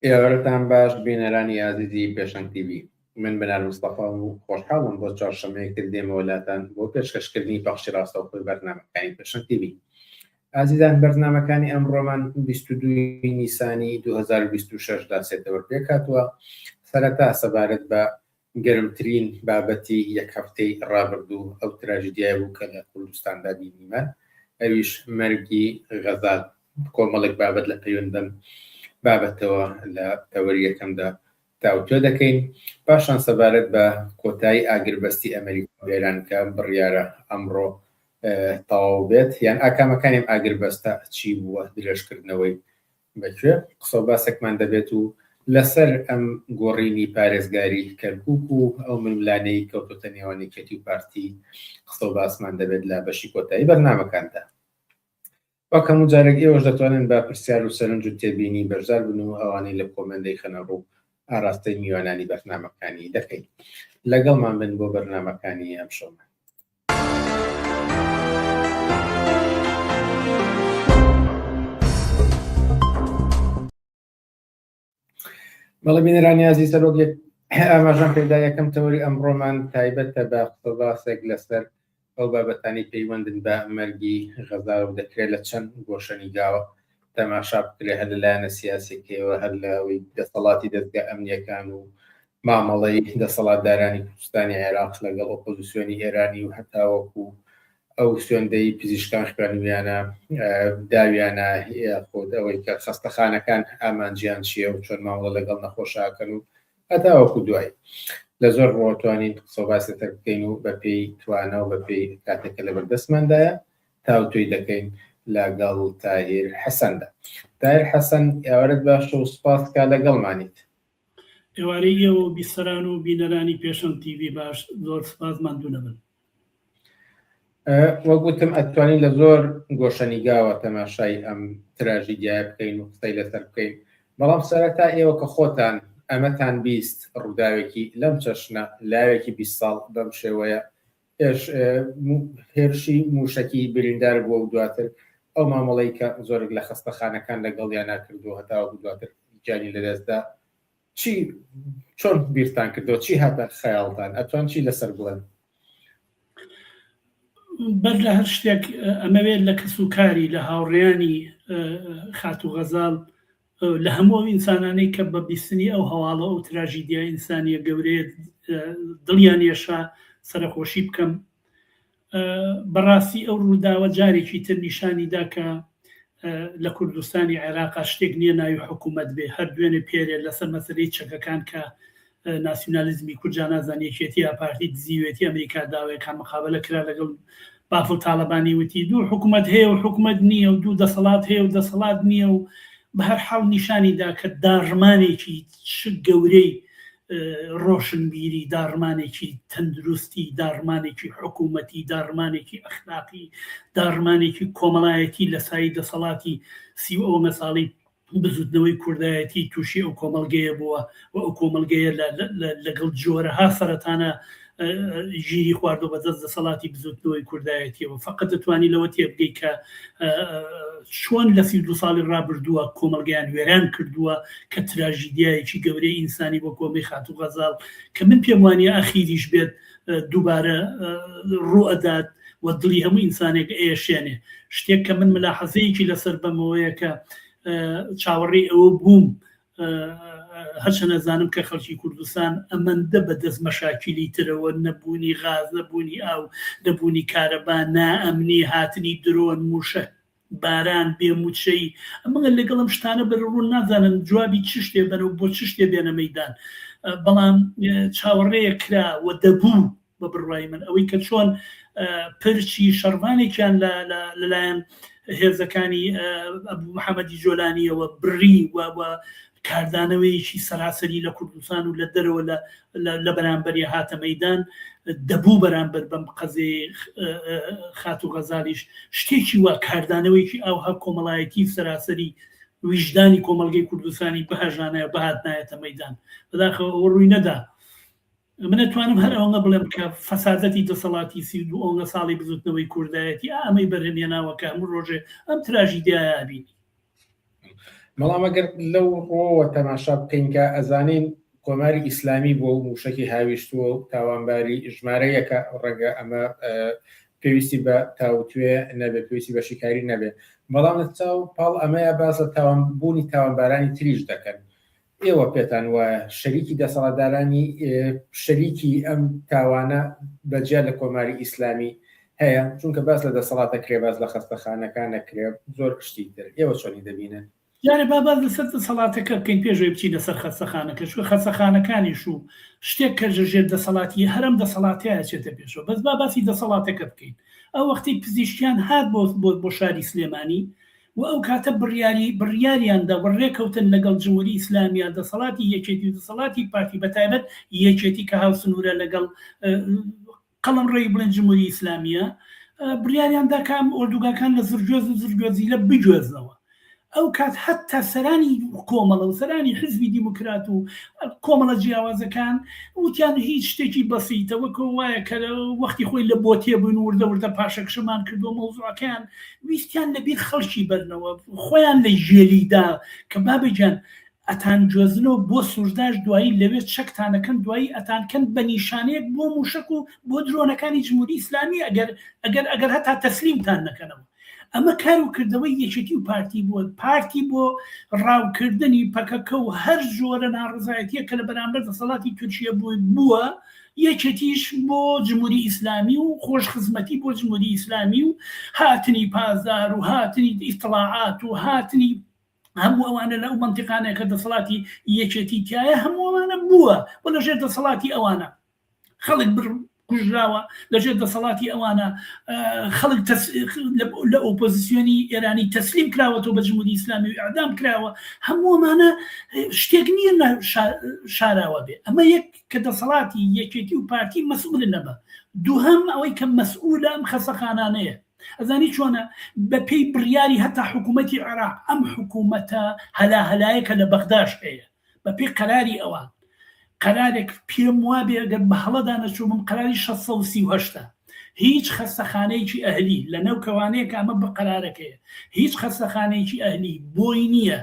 ئێوەتان باش بینەرانی ئازیزی پێشەنگ TV. من بەنار مستەفا و خۆشحاڵم بۆ چوارشەمەیەکتر دێمە وڵاتان بۆ پێشکەشکردنی بەخشی ڕاستەوخۆی بەرنامەکانی پێشەنگ TV. ئازیزان بەرنامەکانی ئەمڕۆمان 22 نیسانی 2026 دا سێتەوە پێک هاتووە. سەرەتا سەبارەت بە گەرمترین بابەتی یەک هەفتەی ڕابردوو ئەو تراژیدیای بوو کە لە کوردستاندا بینیمە، ئەویش مەرگی غەزال. کۆمەڵێک بابەت لە پەیوەندەم بابەتەوە لە تەوەری یەکەمدا تاوتۆ دەکەین. پاشان سەبارەت بە کۆتایی ئاگربەستی ئەمریکا بە ئێران کە بڕیارە ئەمڕۆ تەواو بێت، یان ئاکامەکانیم ئاگربەستە چی بووە، درێژکردنەوەی بەکوێ، قسە و باسێکمان دەبێت و لەسەر ئەم گۆڕینی پارێزگاری کەرکووک و ئەو ململانەی کەوتۆتە نێوانێکێتی و پارتی قسە و باسمان دەبێت لە بەشی کۆتایی بەرنامەکاندا. وەک هەموو جارێک ئێوەش دەتوانن بە پرسیار و سەرنج و تێبینی بەشدار بن و ئەوانەی لە کۆمەندەی خەنەڕوو ئاراستەی میوانانی بەرنامەکانی دەکەین. لەگەڵمان بن بۆ بەرنامەکانی ئەم شەومان. بەڵێ بینەرانی ئازیز، سەرۆک ئاماژەم پێدا یەکەم تەوەری ئەمڕۆمان تایبەتە بە قسە باسێک لەسەر ئەو بابەتانی پەیوەندن بە مەرگی غەزا و دەکرێت لە چەند گۆشەنیگاوە تەماشا بکرێت، هەر لەلایەنە سیاسیەکەوە، هەر لەوەی دەسەڵاتی دەستگا ئەمنیەکان و مامەڵەی دەسەڵاتدارانی کوردستانی عێراق لەگەڵ ئۆپۆزیسیۆنی ئێرانی و هەتاوەکو ئەو سوێندەی پزیشکان خوێنویانە داویانە خۆت ئەوەی کە خەستەخانەکان ئامانجیان چییە و چۆن مامەڵە لەگەڵ نەخۆشاکەن و هەتاوەکو دوای لە زۆر ڕۆتوانین قسە باسێتە بکەین و بەپێی توانە و بەپێی کاتێکە لە بەردەستماندایە تاوتۆی دەکەین لەگەڵ تاهیر حەسەندا. تاهیر حەسەن، ئێوارەت باشە و سوپاس کا لەگەڵمانیت. ئێوارەی ئێوە بیسەران و بینەرانی پێشەنگ TV باش، زۆر سوپاس ماندوو نەبن. وەگوتم ئەتوانین لە زۆر گۆشەنیگاوە تەماشای ئەم تراژیدیای بکەین و قسەی لەسەر بکەین، بەڵام سەرەتا ئێوە کە خۆتان ئەمەتان بیست ڕووداوێکی لەم چەشنە لاوێکی 20 ساڵ بەم شێوەیە هێرشی موشکی بریندار بووە و دواتر ئەو مامەڵەی کە زۆرێک لە خەستەخانەکان لەگەڵیان ناکردووە هەتاوەکو دواتر گیانی لەدەستدا، چۆن بیرتان کردەوە، چی هاتە خەیاڵتان، ئەتوان چی لەسەر بڵێن؟ بەر لە هەر شتێک ئەمەوێت لە کەس و کاری لە هاوڕێیانی خات و غەزال لە هەموو ئینسانانەی کە بە بیستنی ئەو هەواڵە ئەو تراژیدیا ئینسانیە گەورەیە دڵیان ێشا سەرخۆشی بکەم. بەڕاستی ئەو ڕووداوە جارێکی تر نیشانیدا کە لە کوردستانی عێراقا شتێک نییە ناوی حکوومەت بێ، هەر دوێنێ پێرێ لەسەر مەسەلەی چەکەکان کە ناسیۆنالیزمی کورجان نازان یەکێتی ئاپارتی دزیوێتی ئەمریکا داوایەکان مقابلە کرا لەگەڵ بافڵ تاڵەبانی وتی دوو حکوومەت هەیە و حکوومەت نییە و دوو دەسەڵات هەیە و دەسەڵات نییە و بە هەر حاڵ نیشانیدا کە داڕمانێکی گەورەی ڕۆشنبیری، داڕمانێکی تەندروستی، داڕمانێکی حکوومەتی، داڕمانێکی ئەخلاقی، داڕمانێکی کۆمەڵایەتی لە سایی دەسەڵاتی 30 ساڵی بزودنەوەی کوردایەتی تووشی ئەو کۆمەلگەیە بووە و ئەو کۆمەلگەیە لەگەڵ جۆرەها سەرەتانە ژیری خواردۆ بەدەست دەسەڵاتی بزودنەوەی کوردایەتیەوە. فقط دەتوانی لەوە تێبگەی کە چۆن لە 32 ساڵی ڕابردووە کۆمەلگەیان وێران کردووە کە تراژیدیایەکی گەورەی ئینسانی بۆ کۆمەی خات و غەزال کە من پێم وانیە ئەخیریش بێت دووبارە ڕوو ئەدات و دڵی هەموو ئینسانێک ئێشێنێ. شتێک کە من ملاحەزەیەکی لەسەر بەمەوەیە کە چاوەڕێی ئەوە بووم هەرچە نەزانم کە خەڵکی کوردستان ئەمەندە بەدەست مەشاکیلی ترەوە، نەبوونی غاز، نەبوونی ئاو، نەبوونی کارەبا، نائەمنی، هاتنی درۆن، موشە، باران، بێموچەی، ئەمە لەگەڵم شتانە بەرەڕوون نازانن جوابی چ شتێ بنە و بۆ چ شتێ بێنە مەیدان، بەڵام چاوەڕێیە کرا و دەبوو بە بڕوای من ئەوەی کە چۆن پرچی شەڕوانێکیان لەلایەن هێزەکانی ئەبوو محەممەدی جۆلانیەوە بڕی و کاردانەوەیکی سەراسەری لە کوردستان و لە دەرەوە لە بەرامبەری هاتە مەیدان، دەبوو بەرامبەر بەم قەزێ خات و غەزالیش شتێکی وە کاردانەوەیکی ئەوها کۆمەڵایەتی سەراسەری ویژدانی کۆمەلگەی کوردستانی بەهژانایە بەهات نایەتە مەیدان. بەداخەوە ئەوە ڕووی نەدا. من ئەتوانم هەر ئەوەنە بڵێم کە فەسادەتی دەسەڵاتی 32 ساڵی بزودنەوەی کوردایەتی ئەمەی بەرهێنێناوە کە هەموو ڕۆژێ ئەم تراژیدیایە بینی. بەڵام ئەگەر لەو ڕۆوە تەماشا بکەین کە ئەزانین کۆماری ئیسلامی بۆ موشکی هاویستووە و تاوانباری ژمارەیەکە ڕەنگە ئەمە پێویستی بە تاوتوێ نەبێت پێویستی بە شیکاری نەبێت بەڵام لە چاو پاڵ ئەمەیە باس لە تاوانبوونی تاوانبارانی تریش دەکەن ئێوە پێتان وایە شەریکی دەسەڵاتدارانی شەریکی ئەم تاوانە بەجیا لە کۆماری ئیسلامی هەیە چونکە باس لە دەسەڵاتە کرێ باس لە خستەخانەکان نەکرێ زۆر کشتی تر ئێوە چۆنی دەبینن یانە باباز لەسەر دەسەڵاتەکە بکەین پێشوەی بچین لەسەر خەستەخانەکە چوە خەستەخانەکانیش و شتێک کە ژێر دەسەڵاتی هەرم دەسەڵاتیە چێتە پێشەوە بەس باسی دەسەڵاتەکە بکەین ئەو وەختی پزیشکیان هات بۆ شاری سلێمانی و ئەو کاتە بڕیاریاندا بڕێکەوتن لەگەڵ جمهوری ئیسلامیان دەسەڵاتی یەکێتی دەسەڵاتی پارتی بەتایبەت یەکێتی کە هاوسنوورە لەگەڵ قەڵم ڕێی بڵێن جمهوری ئیسلامیە بڕیاریاندا کام ئۆردوگاکان لە زرگۆز و زرگۆزی لە بجۆزنەوە ئەو کات حتا سەرانی کۆمەڵە و سەرانی حزبی دیموکرات و کۆمەڵە جیاوازەکان وتیان هیچ شتێکی بەسیتەوەکە وایە کە وەختی خۆی لە بۆ تێبوون وردە وردە پاشەکشمان کردو مەوزوعەکان ویستیان لەبیر خەڵکی بەرنەوە خۆیان لە ژێلیدا کە بابەجان ئەتان جۆزنەوە بۆ سوژداش دوایی لەوێت شەکتانەکەن دوایی ئەتانکەن بە نیشانەیەک بۆ موشک و بۆ درۆنەکانی جمهوری ئیسلامی ئەگەر هەتا تەسلیمتان نەکەنەوە ئەمە کار و کردەوەی یەکێتی و پارتی بۆ ڕاوکردنی پەکەکە و هەر ژۆرە ناڕزایەتیە کە لە بەرامبەر دەسەڵاتی تورکیە بووە یەکێتیش بۆ جمهوری ئیسلامی و خۆشخزمەتی بۆ جمهوری ئیسلامی و هاتنی پازار و هاتنی ئیطلاعات و هاتنی هەموو ئەوانە لەو منتیقانەیە کە دەسەڵاتی یەکێتی تایە هەموو ئەوانە بووە بۆ لەژێر دەسەڵاتی ئەوانە خەڵک کوژراوە لەژێر دەسەڵاتی ئەوانە خەڵک لە ئۆپۆزیسیۆنی ئێرانی تەسلیم کراوەتەوە بە جمهوری ئیسلامی و ئەعدام کراوە هەمووەمانە شتێک نییە شاراوە بێ ئەمە یەک کە دەسەڵاتی یەکێتی و پارتی مەسئول نەبە دووهەم ئەوەی کە مەسئولە ئەم خەسەخانانەیە ئەزانی چۆنە بە پێی بڕیاری هەتا حکوومەتی عێراق ئەم حکوومەتە هەلایەکە لە بەغداش هەیە بە پێی قەراری ئەوان قەرارێک پێم وابێ ئەگەر بە هەڵەدا نەچوومم قەراری 638 هیچ خەستەخانەیەکی ئەهلی لە نەو کەوانەیە ئەمە بە قەرارەکەیە هیچ خەستەخانەیەکی ئەهلی بۆی نییە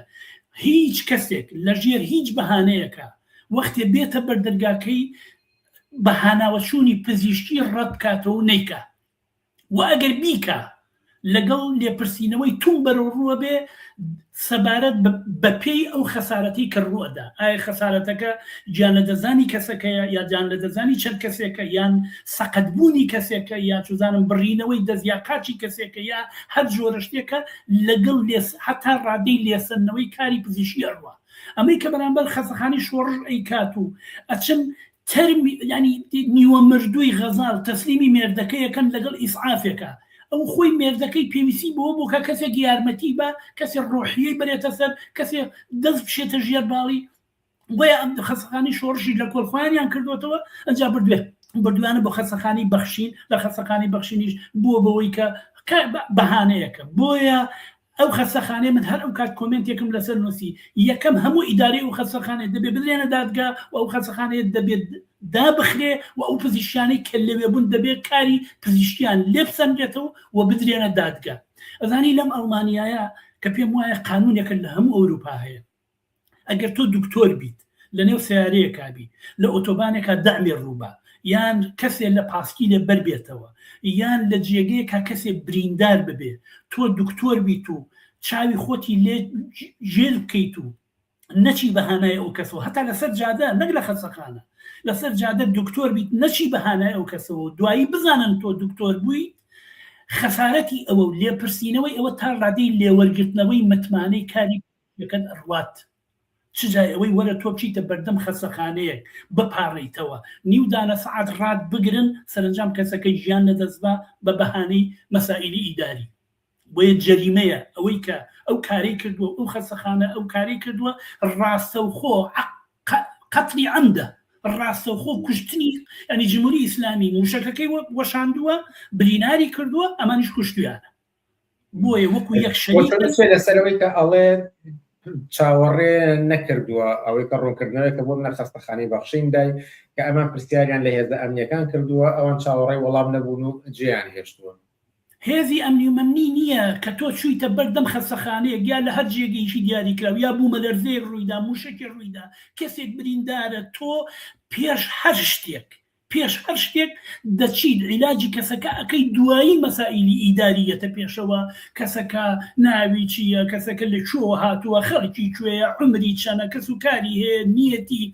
هیچ کەسێک لەژێر هیچ بەهانەیەکە وەختێ بێتە بەردەرگاکەی بەهاناوەچوونی پزیشکی ڕەت کاتەوە نیکە و ئەگەر بیکە لەگەڵ لێپرسینەوەی توم بەرەو ڕووە بێ سەبارەت بە پێی ئەو خەسارەتی کە ڕووەدا ئایا خەسارەتەکە گیان لە دەزانی کەسەکەیە یا گیان لە دەزانی چەند کەسێکە یان سەقەتبوونی کەسێکە یا چوزانم بڕینەوەی دەزیاقاچی کەسێکە یا هەر جۆرە شتێکە لەگەڵ هەتا ڕادەی لێسەنەوەی کاری پزیشکی ئەڕوە ئەمەی کە بەرامبەر خەسەخانی شۆڕژ ئەیکات و ئەچن تەرمی ینی نیوە مردووی غەزاڵ تەسلیمی مێردەکەیەکەن لەگەڵ ئیسعافێکە ئەو خۆی مێردەکەی پێویستی بۆ کە کەسێک یارمەتی بە کەسێک ڕۆحیەی بەرێتە سەر کەسێک دەست بشێتە ژێر باڵی بۆیە ئەم خەسەخانی شۆڕژی لە کۆڵخۆیانیان کردوێتەوە ئەنجا بردوانە بۆ خەسەخانی بەخشین لە خەسەخانی بەخشینیش بووە بەوەی کە بەهانەیەکە بۆیە ئەو خەسەخانەیە من هەر ئەو کات کۆمنتێکم لەسەر نووسی یەکەم هەموو ئیداری و خەسەخانەیە دەبێت بدرێنە دادگا و ئەو خەسەخانەیە دەبێت دابخرێ و ئەو پزیشکیانەی کە لەوێ بوون دەبێت کاری پزیشکیان لێبسەنرێتەوە و بدرێنە دادگا ئەزانی لەم ئەڵمانیایە کە پێم وایە قانونێکە لە هەموو ئەوروپا هەیە ئەگەر تۆ دکتۆر بیت لە نێو سیارەیەکا بی لە ئۆتۆبانێکە دامی ڕووبە یان کەسێک لە پاسکی لێ بەربێتەوە یان لە جێگەیەکە کەسێک بریندار ببێ تۆ دکتۆر بیت و چاوی خۆتی لێ ژێر بکەیت و نەچی بەهانای ئەو کەسەوە هەتا لەسەر جادە نەک لە خەسەخانە لەسەر جادە دکتۆر بیت نەچی بەهانای ئەو کەسەوە دوایی بزانن تۆ دکتۆر بووی خەسارەتی ئەوە و لێپرسینەوەی ئەوە تا ڕادەی لێوەرگرتنەوەی متمانەی کاری یەکەن ئەڕوات چجای ئەوەی وەرە تۆ بچیتە بەردەم خەسەخانەیەک بپاڕیتەوە نیودانە سەعات ڕات بگرن سەرنجام کەسەکەی ژیان لەدەستبا بە بەهانەی مەسائیلی ئیداری بۆیە جەریمەیە ئەوەی کە ئەو کاری کردووە ئەو خەسەخانە ئەو کاری کردووە ڕاستەوخۆ قەتلی عەمدە ڕاستەوخۆ کوشتنی ینی جمهوری ئیسلامی موشەکەکەی وەشاندووە بریناری کردووە ئەمانیش کوشتویانە بۆیە وەکو یەک شەریک لەسەرەوەی کە ئەڵێ چاوەڕێ نەکردووە ئەوەی کە ڕوونکردنەوەی کە بۆ منە خەستەخانەی بەخشین دای کە ئەمان پرسیاریان لە هێزە ئەمنیەکان کردووە ئەوان چاوەڕێی وەڵام نەبوون و جێیان هێشتووە هێزی ئەمنی و مەمنی نییە کە تۆ چوویتە بەردەم خەستەخانەیەک یا لە هەر جێگەیشی دیاری کراوە یا بوومە لەرزەیەک ڕوویدا موشەکی ڕوویدا کەسێک بریندارە تۆ پێش هەر شتێک دەچیت عیلاجی کەسەکە ئەەکەی دوایی مەسائیلی ئیداریەتە پێشەوە کەسەکە ناوی چییە کەسەکە لە چۆ هاتووە خەڵکی کوێیە عمری چەنە کەس و کاری هەیە نیەتی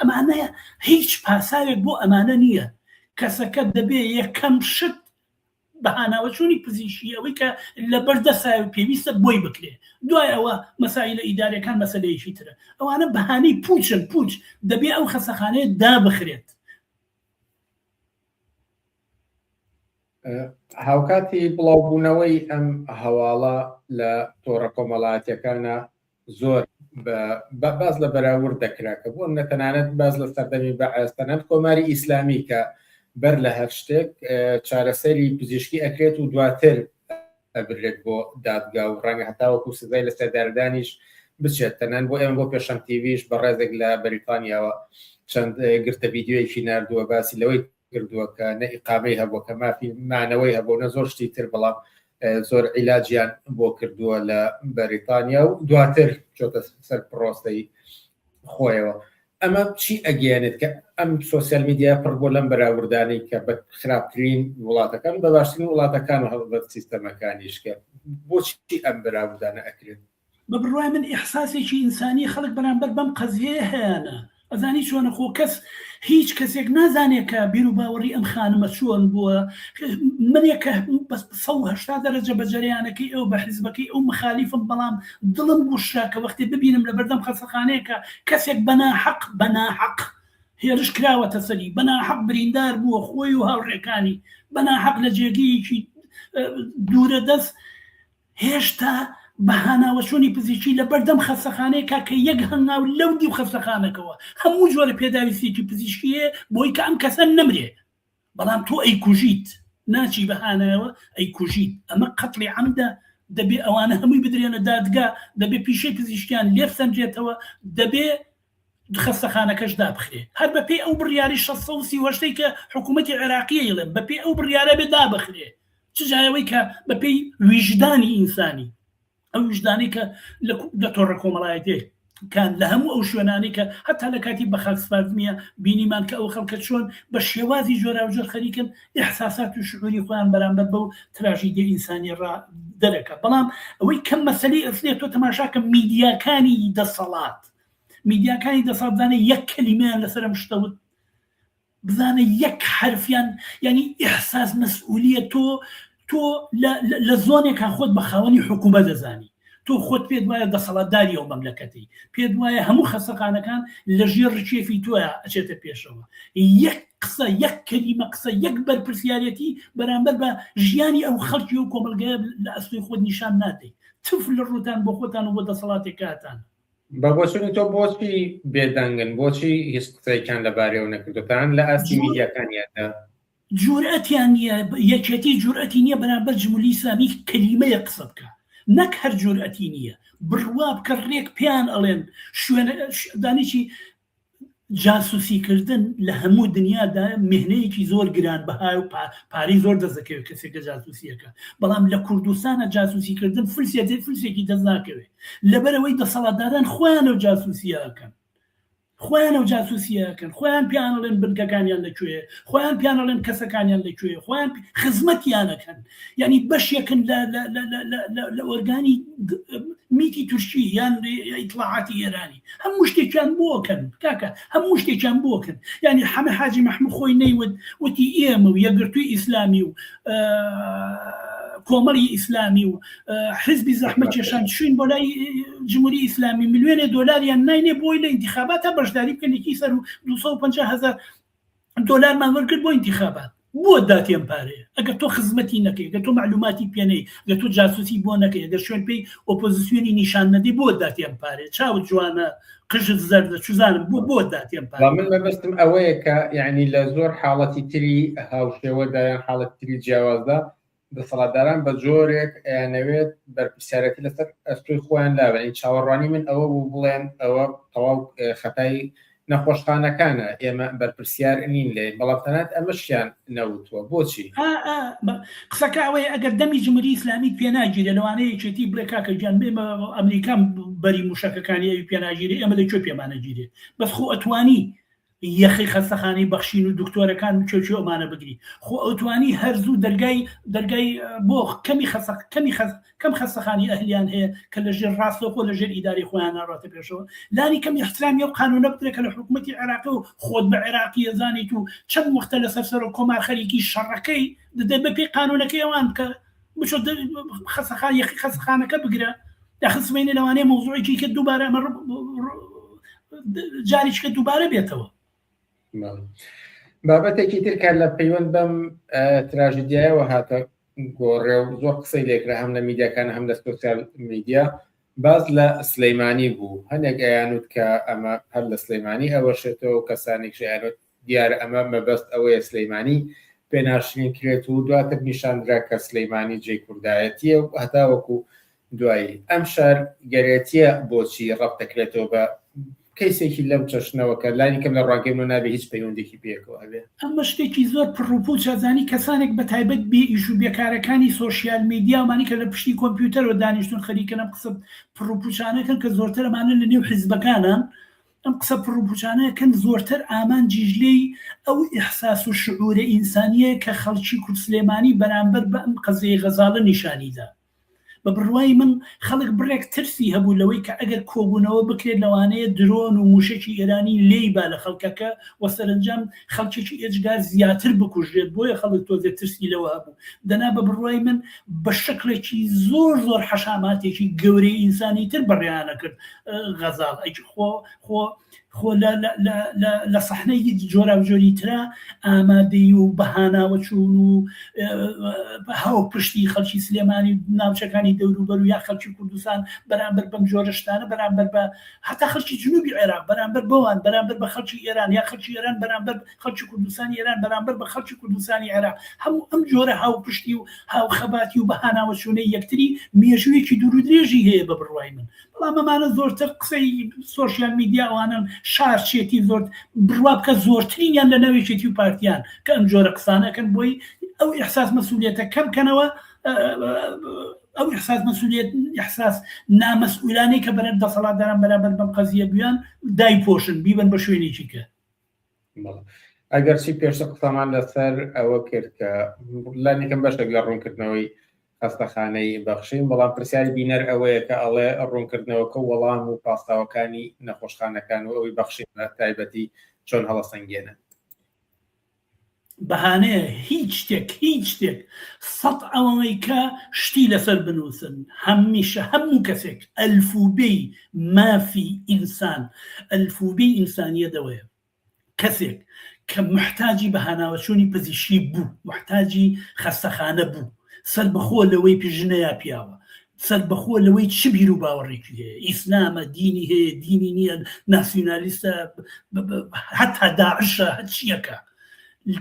ئەمانەیە هیچ پاساوێک بۆ ئەمانە نییە کەسەکە دەبێ یەکەم شت بەهاناوەچوونی پزیشکی ئەوەی کە لە بەردەسا پێویستە بۆی بکرێ دوای ئەوە مەسائلە ئیداریەکان مەسەلەیەکی ترە ئەوانە بەهانەی پوچن پوچ دەبێ ئەو خەستەخانەیە دابخرێت. هاوکاتی بڵاوبوونەوەی ئەم هەواڵە لە تۆڕە کۆمەڵایەتیەکانە زۆر باز لە بەراورد دەکرا کە بۆ نەتەنانەت باز لە سەردەمی بەعاستەنەت کۆماری ئیسلامی کە بەر لە هەر شتێک چارەسەری پزیشکی ئەکرێت و دواتر ئەبرێت بۆ دادگا و ڕەنگە هەتاوەکو سزای لە سەرداردانیش بچێت تەنان بۆ ئێمە بۆ پێشەنگ تیڤیش بە ڕێزێک لە بەریتانیاوە چەند گرتە ڤیدیۆیەکی ناردووە باسی لەوەی کردووە کە نە ئیقامەی هەبووە کە مافی مانەوەی هەبوو نە زۆر شتی تر بەڵام زۆر عیلاجیان بۆ کردووە لە بەریتانیا و دواتر چۆتە سەر پرۆستەی خۆیەوە. ئەمە چی ئەگەیانێت کە ئەم سۆسیال میدیا پڕ بۆ لەم بەراوردانی کە بە خراپترین وڵاتەکان بە باشترین وڵاتەکان و هەڵبەت سیستەمەکانیش کە بۆچی ئەم بەراوردانە ئەکرێت؟ بە بڕوای من ئیحساسێکی ئینسانی خەڵک بەرامبەر بەم قەزیەیە هەیەە ئەزانی چۆنە خۆ کەس هیچ کەسێک نازانێت کە بیر و باوەڕی ئەم خانمە چۆن بووە منێکە 180 دەرەجە بە جەریانەکەی ئەو بە حیزبەکەی ئەو مخالیفم بەڵام دڵم بوشرا کە وەختی ببینم لە بەردەم خەستەخانەیەکە کەسێک بەناحەق هێرش کراوەتە سەری بەناحەق بریندار بووە خۆی و هاوڕێکانی بەناحەق لە جێگەیەکی دوورە دەست هێشتا بەهاناوەچوونی پزیشکی لە بەردەم خەستەخانەیەکە کە یەک هەنگاو لەو دیو خەستەخانەکەەوە هەموو جۆرە پێداویستێکی پزیشکیە بۆی کە ئەم کەسە نەمرێ بەڵام تۆ ئەی کوژیت ناچی بەهانایەوە ئەی کوژیت ئەمە قەتڵی عەمدە دەبێ ئەوانە هەمووی بدرێنە دادگا دەبێ پیشەی پزیشکیان لێبسەنجێتەوە دەبێ خەستەخانەکەش دابخرێ هەر بەپێی ئەو بڕیاری 638 کە حکوومەتی عێراقیە یڵێن بەپێی ئەو بڕیارە بێ دابخرێ چ جایەوەی کە بەپێی ویژدانی ئینسانی ئەو وجدانی کە لە تۆڕە کۆمەڵایەتێ کان لە هەموو ئەو شوێنانی کە هەتا لە کاتی بە خاکسپاردمیە بینیمان کە ئەو خەڵکە چۆن بە شێوازی جۆراوجۆر خەریکن ئیحساسات و شعوری خۆیان بەرامبەر بەو تراژیدی ئینسانی ڕا دەرەکە بەڵام ئەوەی کەم مەسەلەی ئەسلێت تۆ تەماشاکە میدیاکانی میدیاکانی دەسەڵات بزانێ یەک کەلیمەیان لەسەرم شتەوت بزانە یەک حرفیان ینی ئیحساس مەسئولیە تۆ لە زۆنێکا خۆت بە خاوەنی حکوومەت دەزانی تۆ خۆت پێت وایە دەسەڵاتداری ئەو مەملەکەتی پێت وایە هەموو خەستەخانەکان لە ژێر ڕچێفی تۆیە ئەچێتە پێشەوە یەک قسە یەک کەلیمە قسە یەک بەرپرسیارەتی بەرامبەر بە ژیانی ئەو خەڵکی و کۆمەلگایە لە ئەسڵی خۆت نیشان نادەیت تف لە ڕووتان بۆ خۆتان و بۆ دەسەڵاتێکاتان بە بۆچوونی تۆ بۆچی بێدەنگن بۆچی هیچ قسەیەکان لەبارەوە نەکردوتان لە ئاستی میدیاکانیاندا جورئەتیان نییە یەکێتی جورئەتی نییە بەرامبەر جمهوری ئیسلامی کەلیمەیە قسە بکە نەک هەر جورئەتی نییە بڕوا بکە ڕێک پێیان ئەڵێن شوێنە دانیی جاسوسیکردن لە هەموو دنیادا مهنەیەکی زۆر گران بەها و پارەی زۆر دەزەکەوێت کەسێکە جاسوسیەکە بەڵام لە کوردستانە جاسوسیکردن فرسێکی دەست ناکەوێت لەبەرەوەی دەسەڵاتداران خۆیان و جاسوسیەکەن خۆیان پیانەڵێن بنکەکانیان لەکوێ خۆیان پیانەڵێن کەسەکانیان لەکوێ خۆیان خزمەتیانەکەن ینی بەشێکن لە ئۆرگانی میتی تووشی یان ئیطلاعاتی ئێرانی هەموو شتێکیان بۆکەن کاکە هەموو شتێکیان بۆکەن ینی حەمە حاجی مەحموود خۆی نەیوت وتی ئێمە و یەکگرتووی ئیسلامی و کۆمەڵی ئیسلامی و حزبی زەحمەت کێشان شوین بۆ لای جمهوری ئیسلامی ملیۆنێ دۆلاریان ناینێ بۆی لە ئینتیخابات تا بەشداری بکەنێکی سەر و 250,000 دۆلارمان وەرگرت بۆ ئینتیخابات بۆ داتێن پارەیە ئەگەر تۆ خزمەتی نەکەی ئەگەر تۆ معلوماتی پێنەی ئەگەر تۆ جاسوسی بۆ نەکەی ئەگەر شوێن پێی ئۆپۆزیسیۆنی نیشان نەدەی بۆ داتێن پارێ چاوت جوانە قژت زەردە چزانم بۆ داتێن پارێ من بەبستم ئەوەیە کە یعنی لە زۆر حاڵەتی تری هاوشێوەدایان حاڵەت تری جیاوازدا دەسەڵاتداران بە جۆرێک ئەیانەوێت بەرپرسیارەتی لەسەر ئەستۆی خۆیان لاوێن چاوەڕوانی من ئەوە بوو بڵێن ئەوە تەواو خەتای نەخۆشخانەکانە ئێمە بەرپرسیار نین لێ بەڵام تەنانەت ئەمەشیان نەوتووە بۆچی قسەکە ئەوەیە ئەگەر دەمی جمهوری ئیسلامی پێناگیرێ لەوانەیە چێتی بڵێ کاکە گیان بێمە ئەمریکان بەری موشەکەەکانی ئەوی پێناگیری ئەمە لەکوێ پێمانەگیرێ بەس خۆ ئەتوانی یەخی خەستەخانەی بەخشین و دکتۆرەکان و چۆچۆ ئەمانە بگری خۆ ئەوتوانی هەرزوو دەرگای بۆ کەم خەستەخانی ئەهلیان هەیە کە لەژێر ڕاستەوە خۆ لەژێر ئیداری خۆیان ناڕاتە پێشەوە لانی کەم احترامی و قانونە بدرێت کە لە حکوومەتی عێراق و خۆت بە عێراقی ئەزانیت و چەند وەختە لەسەر سەر و کۆمار خەریکی شەڕەکەی دەدەی بە پێی قانونەکەی ئەوان کە بچۆ یەخی خەستەخانەکە بگرە داخسمێنێ لەوانەیە مۆزوعێکی کە دووبارە ئەمە جاریشکە دووبارە بێتەوە بابەتێکی ترکار لە پەیوەند بەم تراژیدیایەوە هاتە گۆڕێ و زۆر قسەی لێکرا هەم لە میدیاکان هەم لە سۆسیال میدیا باز لە سلەیمانی بوو هەندێک ئەیانوت کە ئەمە هەر لە سلەیمانی ئەوەشێتەوە و کەسانێک شیانوت دیارە ئەمە مەبەست ئەوەیە سلەیمانی پێناشرین کرێت و دواتر نیشاندرا کە سلەیمانی جێی کوردایەتیە و هەتاوەکو دوایی ئەم شار گەرێتیە بۆچی ڕەبتەکرێتەوە بە کەیسێکی لەم چەشنەوەکە لانی کەم لە ڕاگەم و نابێ هیچ پەیوەندێکی پێکەوە هەبێ ئەمە شتێکی زۆر پڕوپوت چازانی کەسانێک بە تایبەت بێ ئیش و بێکارەکانی سۆشیال میدیامانی کە لە پشتی کۆمپیوتەرەوە دانیشتون خەریکەنم قسە پڕوپوچانەکەن کە زۆرتر ئەمانە لە نێو حیزبەکانن ئەم قسە پڕوپوچانەکەن زۆرتر ئامان جیژلەی ئەو ئیحساس و شعورە ئینسانیە کە خەڵکی کورد سلێمانی بەرامبەر بە ئەم قەزەی غەزاڵە نیشانیدا بە بڕوای من خەڵک بڕێک ترسی هەبوو لەوەی کە ئەگەر کۆبوونەوە بکرێت لەوانەیە درۆن و موشێکی ئێرانی لێی با لە خەڵکەکە و سەرنجام خەڵکێکی ئێجگار زیاتر بکوژێت بۆیە خەڵک تۆزێ ترسی لەوە هەبوو دەنا بە بڕوای من بە شکلێکی زۆر حەشاماتێکی گەورەی ئینسانی تر بەڕیانە کرد غەزاڵ خۆ لە سەحنەی جۆرا و جۆری ترا ئامادەی و بەهاناوە چوون و هاو پشتی خەڵکی سلێمانی ناوچەکانی دەوروبەر و یا خەڵکی کوردستان بەرامبەر بەم جۆرەشتانە بەرامبەر بە هەتا خەڵکی جنوبی عێراق بەرامبەر بەوان بەرامبەر بە خەڵکی ئێران یا خەڵکی ئێران بەرامبەر خەڵکی کوردستانی ئێران بەرامبەر بە خەڵکی کوردستانی عێراق هەموو ئەم جۆرە هاو پشتی و هاو خەباتی و بەهاناوە چوونەی یەکتری مێژوویەکی دوور و درێژی هەیە بە بڕوای من بەڵام ئەمانە زۆرتر قسەی سۆشیال میدیا ئەوانن شارچێتی زۆر بڕوا بکە زۆرترینیان لە ناوێکێتی و پارتیان کە ئەم جۆرە قسانەکەن بۆی ئەو ئیحساس مەسئولیەتە کەمکەنەوە ئەو ئیحساس نامەسئولانەی کە بەرەم دەسەڵاتداران بەرامبەر بەم قەزیە بیان دایپۆشن بیبن بە شوێنێکی کە ئەگەر چی پێشتر قسەمان لەسەر ئەوە کرد کە لانیکەم بەشێک لە ڕوونکردنەوەی خەستەخانەی بەخشین بەڵام پرسیاری بینەر ئەوەیە کە ئەڵێ ڕوونکردنەوەکە وەڵام و پاساوەکانی نەخۆشخانەکان و ئەوی بەخشین بە تایبەتی چۆن هەڵەسەنگێنن بەهانەیە هیچ شتێک سەد ئەوەی کە شتی لەسەر بنووسن هەمیشە هەموو کەسێک ئەلفوبەی مافی ئینسان ئەلفوبەی ئینسانیە دەوەیە کەسێک کە محتاجی بەهاناوەچوونی پزیشکی بوو محتاجی خەستەخانە بوو سەر بەخۆ لەوەی پژنەیە پیاوە سەر بەخۆ لەوەی چ بیر و باوەڕێکی هەیە ئیسلامە دینی هەیە دینی نییە ناسیۆنالیستە هەتا داعشە هەچیەکە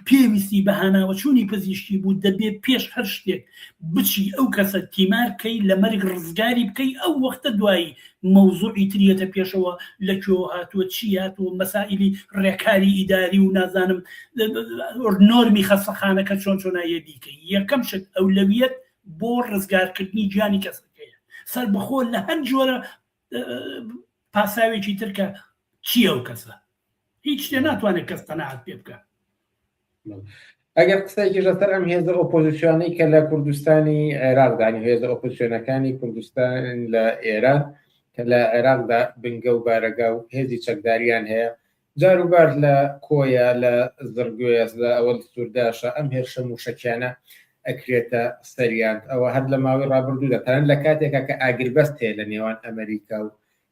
پێویستی بەهاناوەچوونی پزیشکی بوو دەبێ پێش هەر شتێک بچی ئەو کەسە تیمارکەی لە مەرگ ڕزگاری بکەی ئەو وەختە دوایی مەوزوعی تریەتە پێشەوە لەکوێ هاتووە چی هاتووە مەسائلی ڕێکاری ئیداری و نازانم نۆرمی خەستەخانەکە چۆنایە دیکەی یەکەم شت ئەولەویەت بۆ ڕزگارکردنی گیانی کەسەکەیە سەر بەخۆ لە هەر جۆرە پاساوێکی ترکە چیە ئەو کەسە هیچ شتێ ناتوانێت کەس تەناعەت پێ بکە ئەگەر قسەیەکی لەسەر ئەم هێزە ئۆپۆزیسیۆنەی کە لە کوردستانی عێراقدانی هێزە ئۆپۆزیسیۆنەکانی کوردستان لە ئێران کە لە عێراقدا بنگە و بارەگا و هێزی چەکداریان هەیە جاروبار لە کۆیە لە زرگوێز لە ئەوە سوورداشە ئەم هێرشە موشەکیانە ئەکرێتە سەریان ئەوە هەر لە ماوەی ڕابردوودا تەنانەت لە کاتێکە کە ئاگربەست هەیە لە نێوان ئەمریکا و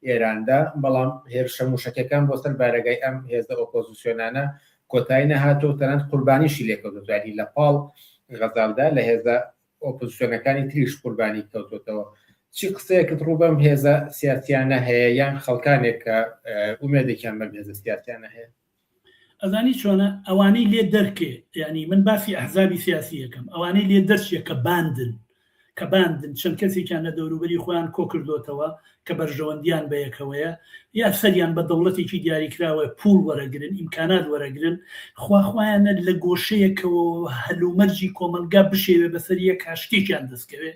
ئێراندا بەڵام هێرشە موشەکەکان بۆ سەر بارەگای ئەم هێزە ئۆپۆزیسیۆنانە کۆتایی نەهاتۆ تەنانەت قوربانیشی لێکەوتوانی لە پاڵ غەزاڵدا لە هێزە ئۆپۆزیسیۆنەکانی تریش قوربانی کەوتوتەوە چی قسەیەکت ڕوو بەم هێزە سیاسیانە هەیە یان خەڵکانێک کە ئومێدێکیان بەم هێزە سیاسیانە هەیە ئەزانی چۆنە ئەوانەی لێ دەرکێ ینی من باسی ئەحزابی سیاسی یەکەم ئەوانەی لێ دەرچیە کە باندن کە باندن چەند کەسێکیان لە دەوروبەری خۆیان کۆ کردوتەوە کە بەرژەوەندیان بە یەکەوەیە یا سەریان بە دەوڵەتێکی دیاریکراوە پول وەرەگرن ئیمکانات وەرەگرن خواخوایانە لە گۆشەیەکەوە هەلومەرجی کۆمەلگا بشێوێ بەسەر یەک کاشتێکیان دەستکەوێ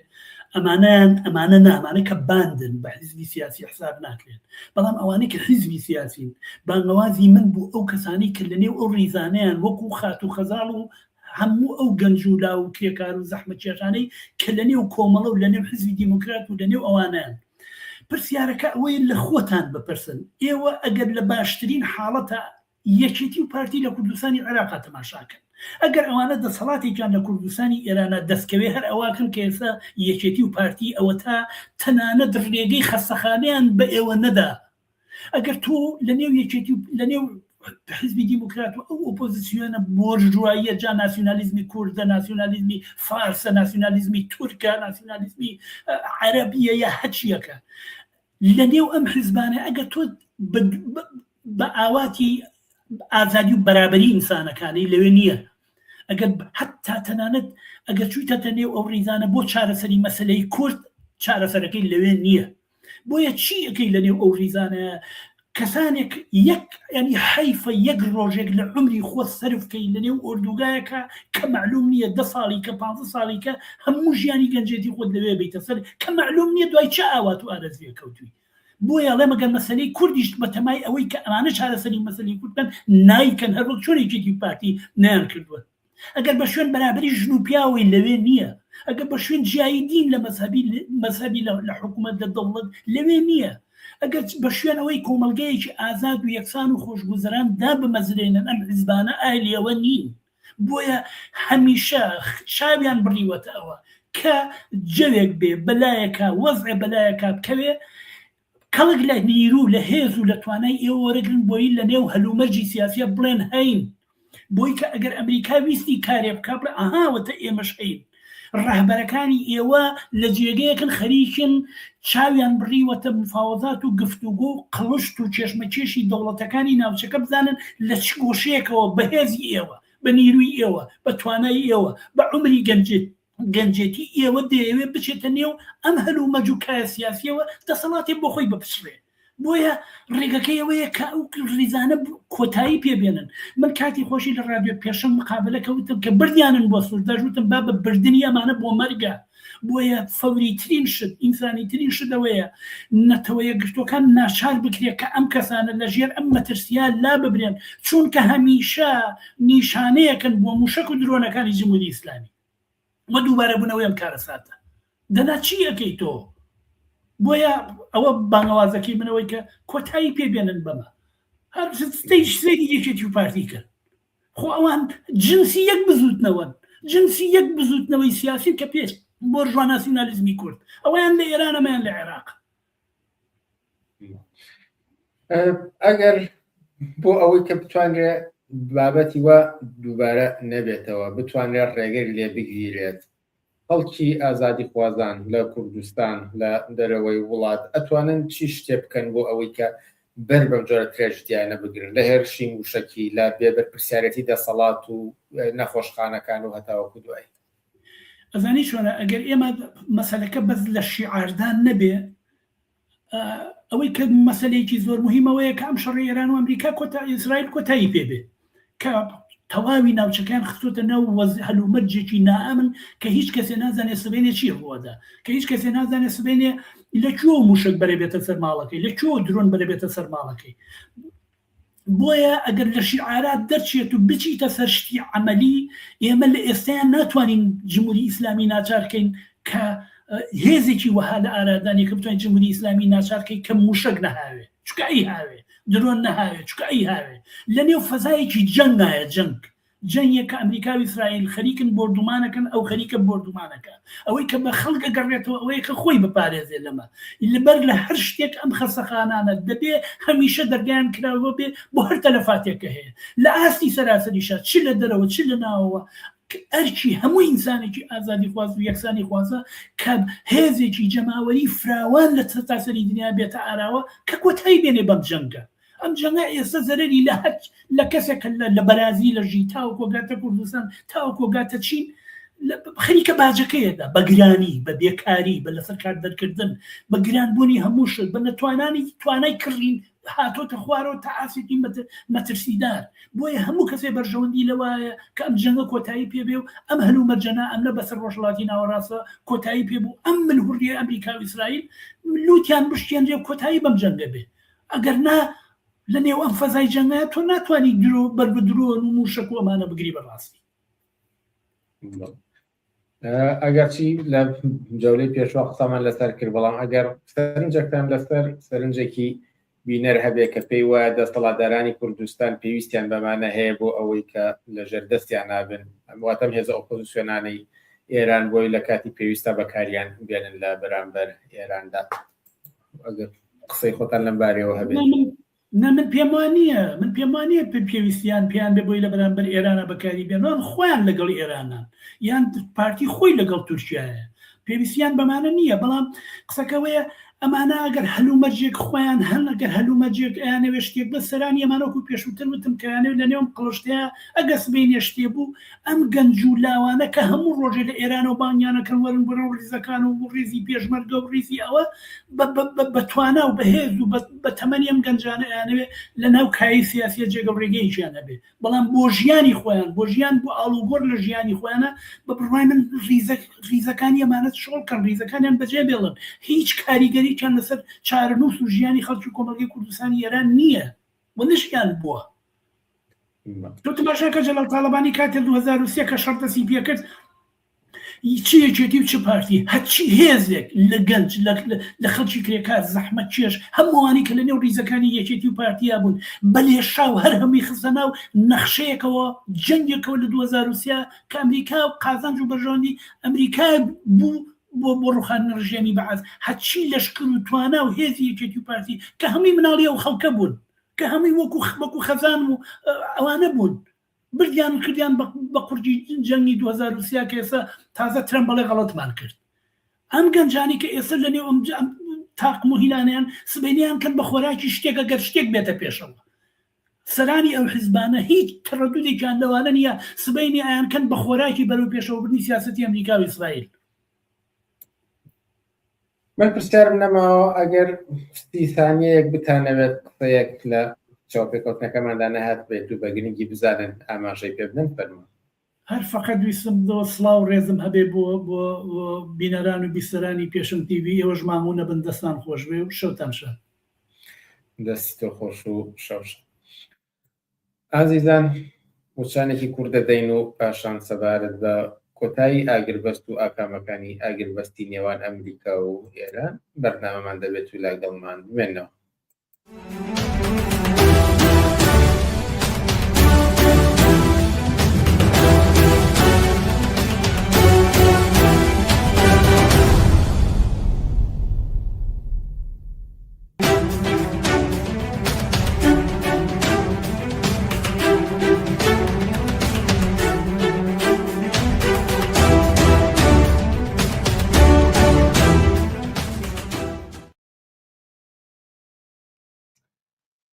ئەمانە نامانە کە باندن بە حیزبی سیاسی حساب ناکرێن بەڵام ئەوانەی کە حیزبی سیاسین بانگەوازی من بوو ئەو کەسانی کە لەنێو ئەو ڕیزانیان وەکو خات و خەزاڵ و هەموو ئەو گەنج و لا و کرێکار و زەحمە کێشانەی کە لەنێو کۆمەڵە و لەنێو حیزبی دیموکرات و لەنێو ئەوانیان پرسیارەکە ئەوەیە لە خۆتان بپرسن ئێوە ئەگەر لە باشترین حاڵەتە یەکێتی و پارتی لە کوردستانی عێراق تەماشاکەن ئەگەر ئەوانە دەسەڵاتێکیان لە کوردستانی ئێرانە دەستکەوێ هەر ئەواکن کە ئێستا یەکێتی و پارتی ئەوە تا تەنانەت ڕێگەی خەستەخانەیان بە ئێوە نەدا ئەگەر تۆ لەنێو یەکێتی لەنێو حزبی دیموکرات و ئەو ئۆپۆزیسیۆنە بۆرژواییە جا ناسیۆنالیزمی کوردە ناسیۆنالیزمی فارسە ناسیۆنالیزمی تورکە ناسیۆنالیزمی عەرەبیە یا هەچیەکە لەنێو ئەم حیزبانە ئەگەر تۆ بە ئاواتی ئازادی و بەرابەری ئینسانەکانی لەوێ نییە ئەگەر حتا تەنانەت ئەگەر چوویتە نێو ئەو ڕیزانە بۆ چارەسەری مەسەلەی کورد چارەسەرەکەی لەوێ نییە بۆیە چی ئەەکەی لەنێو ئەو ڕیزانە کەسانێک یەک ینی حیفە یەک ڕۆژێک لە عمری خۆ سەرفکەی لەنێو ئۆردوگایەکە کە معلوم نییە 10 ساڵی کە 15 ساڵی کە هەموو ژیانی گەنجێتی خۆت لەوێ بیتە سەر کە معلوم نییە دوای چه ئاوات و ئارەزوێ کەوتووی بۆیە ئەڵێ مەگەر مەسەلەی کوردیش بەتەمای ئەوەی کە ئەمانە چارەسەری مەسەلەی کوردن نایکەن هەر وەک چۆنێکی پارتی نیان کردووە ئەگەر بە شوێن بەرابەری ژن و پیاوی لەوێ نییە ئەگەر بە شوێن جیایی دین لە مەذهبی لە حکوومەت لە دەوڵەت لەوێ نییە ئەگەر بە شوێنەوەی کۆمەلگەیەکی ئازاد و یەکسان و خۆشگوزەران دا بمەزرێنن ئەم حیزبانە ئایلیەوە نین بۆیە هەمیشە چاویان بڕیوەتە ئەوە کە جەوێک بێ بەلایەکە وەزع بەلایەکە بکەوێ کەڵک لە نیرو لە هێز و لە توانای ئێوە وەرەگرن بۆی لە نێو هەلومەرجی سیاسیە بڵێن هەین بۆی کە ئەگەر ئەمریکا ویستی کارێ بکە بڵێ ئاهاوەتە ئێمەش هەین ڕاهبەرەکانی ئێوە لە جێگەیەکن خەریکن چاویان بڕیوەتە مفاوەزات و گفتوگۆ و قڵشت و چێشمەکێشی دەوڵەتەکانی ناوچەکە بزانن لە چ گۆشەیەکەوە بەهێزی ئێوە بە نیروی ئێوە بە توانای ئێوە بە عمری گەنجێتی ئێوە دەیەوێت بچێتە نێو ئەم هەلومەرج و کایە سیاسیەوە دەسەڵاتی بۆ خۆی بپشرێ بۆیە ڕێگەکەیەوەیە کە ئەو ریزانە کۆتایی پێبێنن من کاتی خۆشی لە ڕادیۆ پێشەم مقابلەکەوتم کە بردیانن بۆ سوور دەژوتم با بە بردننی ئەمانە بۆ مەرگە بۆیە فەوری ترین شت ئینسانی ترین شتەوەیە نەتەوەیە گرتوەکان ناچار بکرێت کە ئەم کەسانە لە ژێر ئەم مەترسیان لا ببرێن چونکە هەمیشە نیشانەیەکن بۆ موشک و درۆنەکانی جمهوری ئیسلامی وە دووبارە بوونەوەی ئەم کارە ساتە دەنا چی ئەەکەی تۆ بۆیە ئەوە بانگەوازەکەی منەوەی کە کۆتایی پێبێنن بەمە هەر سێری یەکێتی و پارتی کرد خۆ ئەوان جنسی یەک بزوتنەوەن جنسی یەک بزوتنەوەی سیاسی کە پێش بۆ ژوان ناسیۆنالیزمی کورد ئەویان لە ئێران ئەمەیان لە عێراق ئەگەر بۆ ئەوەی کە بتوانرێت بابەتی وە دووبارە نەبێتەوە بتوانرێت ڕێگەی لێ بگیرێت خەڵکی ئازادی خوازان لە کوردستان لە دەرەوەی وڵات ئەتوانن چی شتێ بکەن بۆ ئەوەی کە بەر بەم جۆرە ترێژدیانە بگرن لە هێرشی موشکی لە بێبەرپرسیارەتی دەسەڵات و نەخۆشخانەکان و هەتاوەکو دوای ئەزانی چۆنە ئەگەر ئێمە مەسەلەکە بەس لە شیعاردان نەبێ ئەوەی کە مەسەلەیەکی زۆر مهمەوەیە کە ئەم شەڕی ئێران و ئەمریکا ئیسرائیل کۆتایی پێبێ کە تەواوی ناوچەکان خستۆتە ناو هەلومەرجێکی نائەمن کە هیچ کەسێ نازانێت سبێنێ چی ڕوەدا کە هیچ کەسێ نازانێت سبێنێ لەکوێ موشک بەرەبێتە سەر ماڵەکەی لەکوێ درۆن بەرەبێتە سەر ماڵەکەی بۆیە ئەگەر لە شیعارات دەرچێت و بچیتە سەر شتی عەمەلی ئێمە لە ئێستایان ناتوانین جمهوری ئیسلامی ناچارکەین کە هێزێکی وەها لە ئارادانی کە بتوانین جمهوری ئیسلامی ناچارکەی کە موشک نەهاوێ چکە ئەی هاوێ درۆن نەهاوێ چکە ئەی هاوێ لە نێو فەزایەکی جەنگایە جەنگێک کە ئەمریکا و ئیسرائیل خەریکن بردومانەکەن ئەو خەریکە بردومانەکە ئەوەی کە بە خەڵکە گەڕێتەوە ئەوەیە کە خۆی بپارێزێ لەمە لەبەر لە هەر شتێک ئەم خەسەخانانە دەبێ هەمیشە دەرگیان کراوە بێ بۆ هەر تەلەفاتێکە هەیە لە ئاستی سەراسەریشە چ لە دەرەوە چ لە ناوەوە ئەرکی هەموو ئینسانێکی ئازادی خواز و یەکسانی خوازە کە هێزێکی جەماوەری فراوان لە تاسەری دنیا بێتە ئاراوە کە کۆتایی بێنێ بەم جەنگە ئەم جەنگە ئێستا زەرەری لە کەسێک لە بەرازیل لە ژی تاو کۆگاتە کوردستان تاو کۆگاتە چین خەریکە باجەکەیەدا بە گرانی بە بێکاری بە لەسەر کار دەرکردن بە گرانبوونی هەموو شت بە توانای کڕین هاتۆتە خوارەوە تا ئاسێتی مەترسیدار بۆیە هەموو کەسێ بەرژەوەندی لەوایە کە ئەم جەنگە کۆتایی پێبێ و ئەم هەلوو مەرجەنا ئەم نە بەسەر ڕۆژهەڵاتی ناوەڕاستە کۆتایی پێبوو ئەم ملهوڕیە ئەمریکا و ئیسرائیل لوتیان بشتێنرێ کۆتایی بەم جەنگە بێ ئەگەر نا لە نێو ئەم فەزای جەنگە تۆ ناتوانانی درۆ بەربدرۆن و موشک و ئەمانە بگری بەڕاستی ئەگەرچی لە جەولەی پێشوە قسەمان لەسەر کرد بەڵام ئەگەر سەرنجێکتان لەسەر سەرنجێکی بینەر هەبێ کە پێی وایە دەسەڵاتدارانی کوردستان پێویستیان بەمانە هەیە بۆ ئەوەی کە لە ژێردەستیان نابن واتەم هێزە ئۆپۆزیسیۆنانەی ئێران بۆی لە کاتی پێویستە بەکاریان بێنن لە بەرامبەر ئێراندا ئەگەر قسەی خۆتان لەم بارەوە هەبێت من پێم وانە پێویستیان پێیان بێ بۆی لە بەرامبەر ئێرانە بەکاری بێنەوە خۆیان لەگەڵی ئێرانان یان پارتی خۆی لەگەڵ تورکیایە پێویستیان بەمانە نییە بەڵام قسەکەوەیە ئەمانە ئەگەر هەلومەرجێک خۆیان هەن ئەگەر هەلومەرجێک ئەیانەوێ شتێک بە سەرانی ئەمانەوەکو پێشووتر وتم کەیانەوێت لە نێوم قڵشتەیە ئەگە سبەینێ شتێ بوو ئەم گەنج و لاوانە کە هەموو ڕۆژێ لە ئێران و بانیانەکەن وەرن بڕە و ڕیزەکان و ڕیزی پێشمەرگە و ڕیزی ئەوە بەتوانە و بەهێز و بە تەمەنی ئەم گەنجانە ئەیانەوێت لە ناو کایی سیاسیە جێگە ڕێگەیشیان هەبێت بەڵام بۆ ژیانی خۆیان بۆ ژیان بۆ ئاڵوگۆڕ لە ژیانی خۆیانە بە بڕوای من ریزەکانی ئەمانەت شۆڵکەن ریزەکانیان بەجێ بێڵن هیچ کاریگەریان لەسەر چارەنووس و ژیانی خەڵکی کۆمەڵگەی کوردستانی ئێران نییە وەنشیان بووە تۆ تەماشاکە جەلال تاڵەبانی کاتێ 2003 کە شەڕ دەستی پێ کرد چی یەکێتی و چ پارتی هەرچی هێزێک لە گەنج لە خەڵکی کرێکار زەحمەت چێش هەمووانی کە لە نێو ریزەکانی یەکێتی و پارتیا بوون بەلێشا و هەر هەمووی خستە ناو نەخشەیەکەوە جەنگێکەوە لە 2003 کە ئەمریکا و قازانج و بەژۆندی ئەمریکا بوو بۆ ڕوخاندنە ڕژێمی بەعاز هەچی لەشکر و توانە و هێزی یەکێتی و پارتی کە هەمووی مناڵیە و خەڵکە بوون کە هەمووی وەکو خەزان و ئەوانە بوون بردیان کردیان بە قورجی جەنگی 2003 کە ئێستا تازە ترەمپ بەڵێ غەڵەتمان کرد ئەم گەنجانی کە ئێستا لە نێو ئەم تاقم و هیلانیان سبەینیان کەن بە خۆراکی شتێک ئەگەر شتێک بێتە پێشەوە سەرانی ئەو حیزبانە هیچ تەڕەدودێکیان لەوانە نییە سبەینی ئایان کەن بە خۆراکی بەرەو پێشەوەبردنی سیاسەتی ئەمریکا و ئیسرائیل من پرسیارم نەماوە ئەگەر 30 ثانیەیەک بتانەوێت قسەیەک لە چاوپێکەوتنەکەماندا نەهات بێت و بەگرنگی بزانن ئاماژەی پێ بدەن فەرموو هەر فقط ویستم سڵاو ڕێزم هەبێ بۆ بینەران و بیسەرانی پێشم تیوی ئێوەش ماموو نەبن دەستان خۆش بێ و شەوتان شەد دەستی تۆ خۆش و شەوش ئازیزان وچانێکی کوور دەدەین و پاشان سەبارەت بە کۆتایی ئاگربەست و ئاکامەکانی ئاگربەستی نێوان ئەمریکا و ئێران بەرنامەمان دەبێت و لەگەڵمان بمێنەوە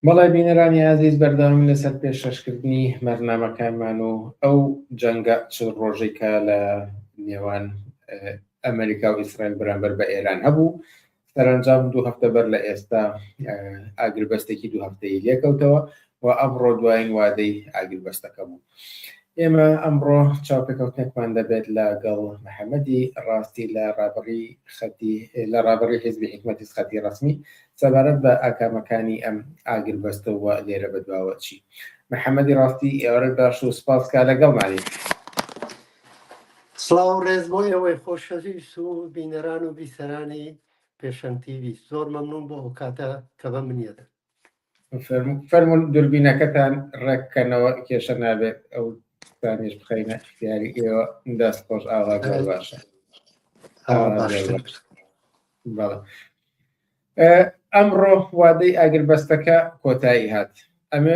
بەڵای بینەرانی ئازیز بەردەوام لەسەر پێشکەشکردنی بەرنامەکانمان و ئەو جەنگە چ ڕۆژێکە لە نێوان ئەمریکا و ئیسرائیل بەرامبەر بە ئێران هەبوو سەرنجام 2 هەفتە بەر لە ئێستا ئاگربەستێکی 2 هەفتەیی لێکەوتەوە و ئەمڕۆ دوایین وادەی ئاگربەستەکە بوو ئێمە ئەمڕۆ چاوپێکەوتنێکمان دەبێت لەگەڵ محەممەدی ڕاستی لە ڕابڕی حیزبی حکمەتی سخەتی ڕسمی سەبارەت بە ئاکامەکانی ئەم ئاگربەستەوە لێرە بەدواوە چی محەممەدی ڕاستی ئێوەرە باش و سپاسکە لەگەڵمانی سڵاو ڕێز بۆ ئێوەی خۆشەویست و بینەران و بیسەرانی پێشەم تیوی زۆر مەمنون بۆ ئەو کاتە کە بە منیەدا فەرمون دوربینەکەتان ڕێککەنەوە کێشە نابێت ئەو دانیش بخەینە اختیاری ئێوە دەست خۆش ئاوا باشە بەڵێ ئەمڕۆ وادەی ئاگربەستەکە کۆتایی هات ئەمە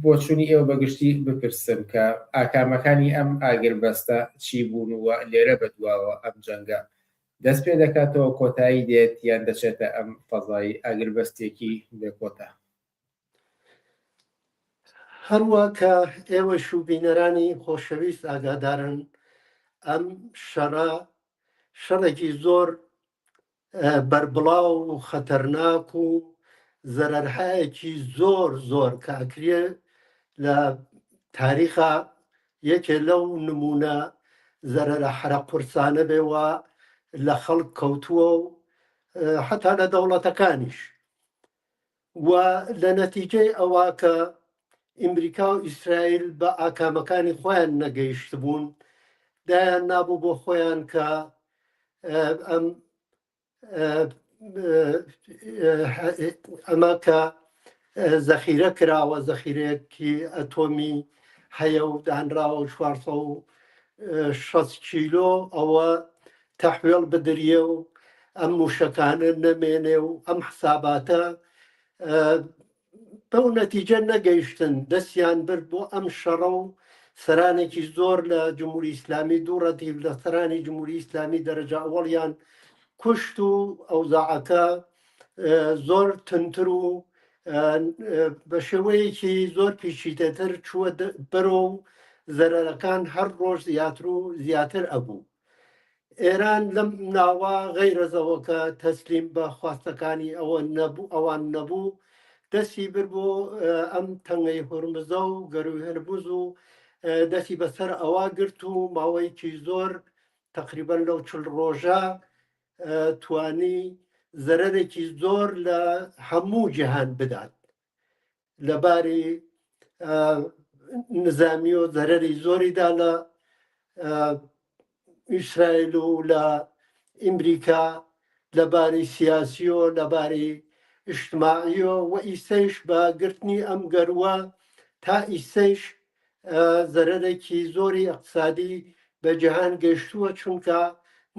بۆ چوونی ئێوە بەگشتی بپرسم کە ئاکامەکانی ئەم ئاگربەستە چی بوون و لێرە بەدواوە ئەم جەنگە دەست پێ دەکاتەوە کۆتایی دێت یان دەچێتە ئەم فەزای ئاگربەستێکی بێکۆتا هەروە کە ئێوەش و بینەرانی خۆشەویست ئاگادارن ئەم شەڕێکی زۆر بەربڵاو و خەتەرناک و زەرەرهایەکی زۆر کە ئەکرێ لە تاریخا یەکێ لەو نمونە زەرەرە حرە قورسانە بێوە لە خەڵک کەوتووە و حتا لە دەوڵەتەکانیش و لە نەتیجەی ئەوە کە ئیمریکا و ئیسرائیل بە ئاکامەکانی خۆیان نەگەیشت بوون دایان نابوو بۆ خۆیان کە ئەمە کە زەخیرە کراوە زەخیرەیەکی ئەتۆمی هەیە و دانراوە 460 کیلۆ ئەوە تەحوێڵ بدرێ و ئەم موشەکانە نەمێنێ و ئەم حساباتە بەو نەتیجە نەگەیشتن دەستیان برد بۆ ئەم شەڕە و سەرانێکی زۆر لە جمهوری ئیسلامی دووڕەتی لە سەرانی جمهوری ئیسلامی دەرەجە ئەوەڵیان کوشت و ئەوزاعەکە زۆر تندتر و بە شێوەیەکی زۆر پیچیدەتر چووە بەرۆ و زەرەرەکان هەر ڕۆژ زیاتر و زیاتر ئەبوو. ئێران لەم ناوە غەیرەزەوەکە تەسلیم بە خواستەکانی ئەوان نەبوو دەستی بر بۆ ئەم تەنگەی هورمزە و گەروی هەربوز و دەستی بەسەر ئەوە گرت و ماوەیەکی زۆر تقریبەن لەو 40 ڕۆژە توانی زەرەرێکی زۆر لە هەموو جیهان بدات لەباری نظامی و زەرەری زۆریدا لە ئیسرائیل و لە ئیمریکا لەباری سیاسیۆ لەباری ئیجتماعیۆ و ئیسەیش بە گرتنی ئەم گەروە تا ئیسەیش زەرەرێکی زۆری ئەقتصادی بە جیهان گەشتووە چونکە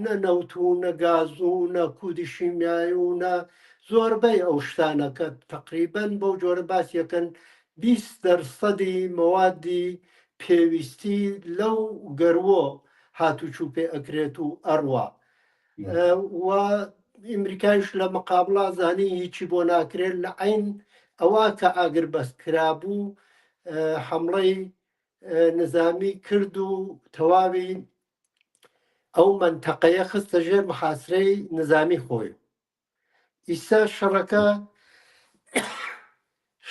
نە نەوت و نە گاز و نە کودی شیمیایی و نە زۆربەی ئەو شتانە کە تقریبەن بەو جۆرە باسیەکەن 20% مەوادی پێویستی لەو گەروە هاتوچوو پێ ئەکرێت و ئەڕوا و ئیمریکایش لە مەقابڵا زانی هیچی بۆ ناکرێت لە عین ئەوە کە ئاگر بەست کرابوو حمڵەی نظامی کرد و تەواوی ئەو منتەقەیە خستە ژێر محاسرەی نظامی خۆی ئیسا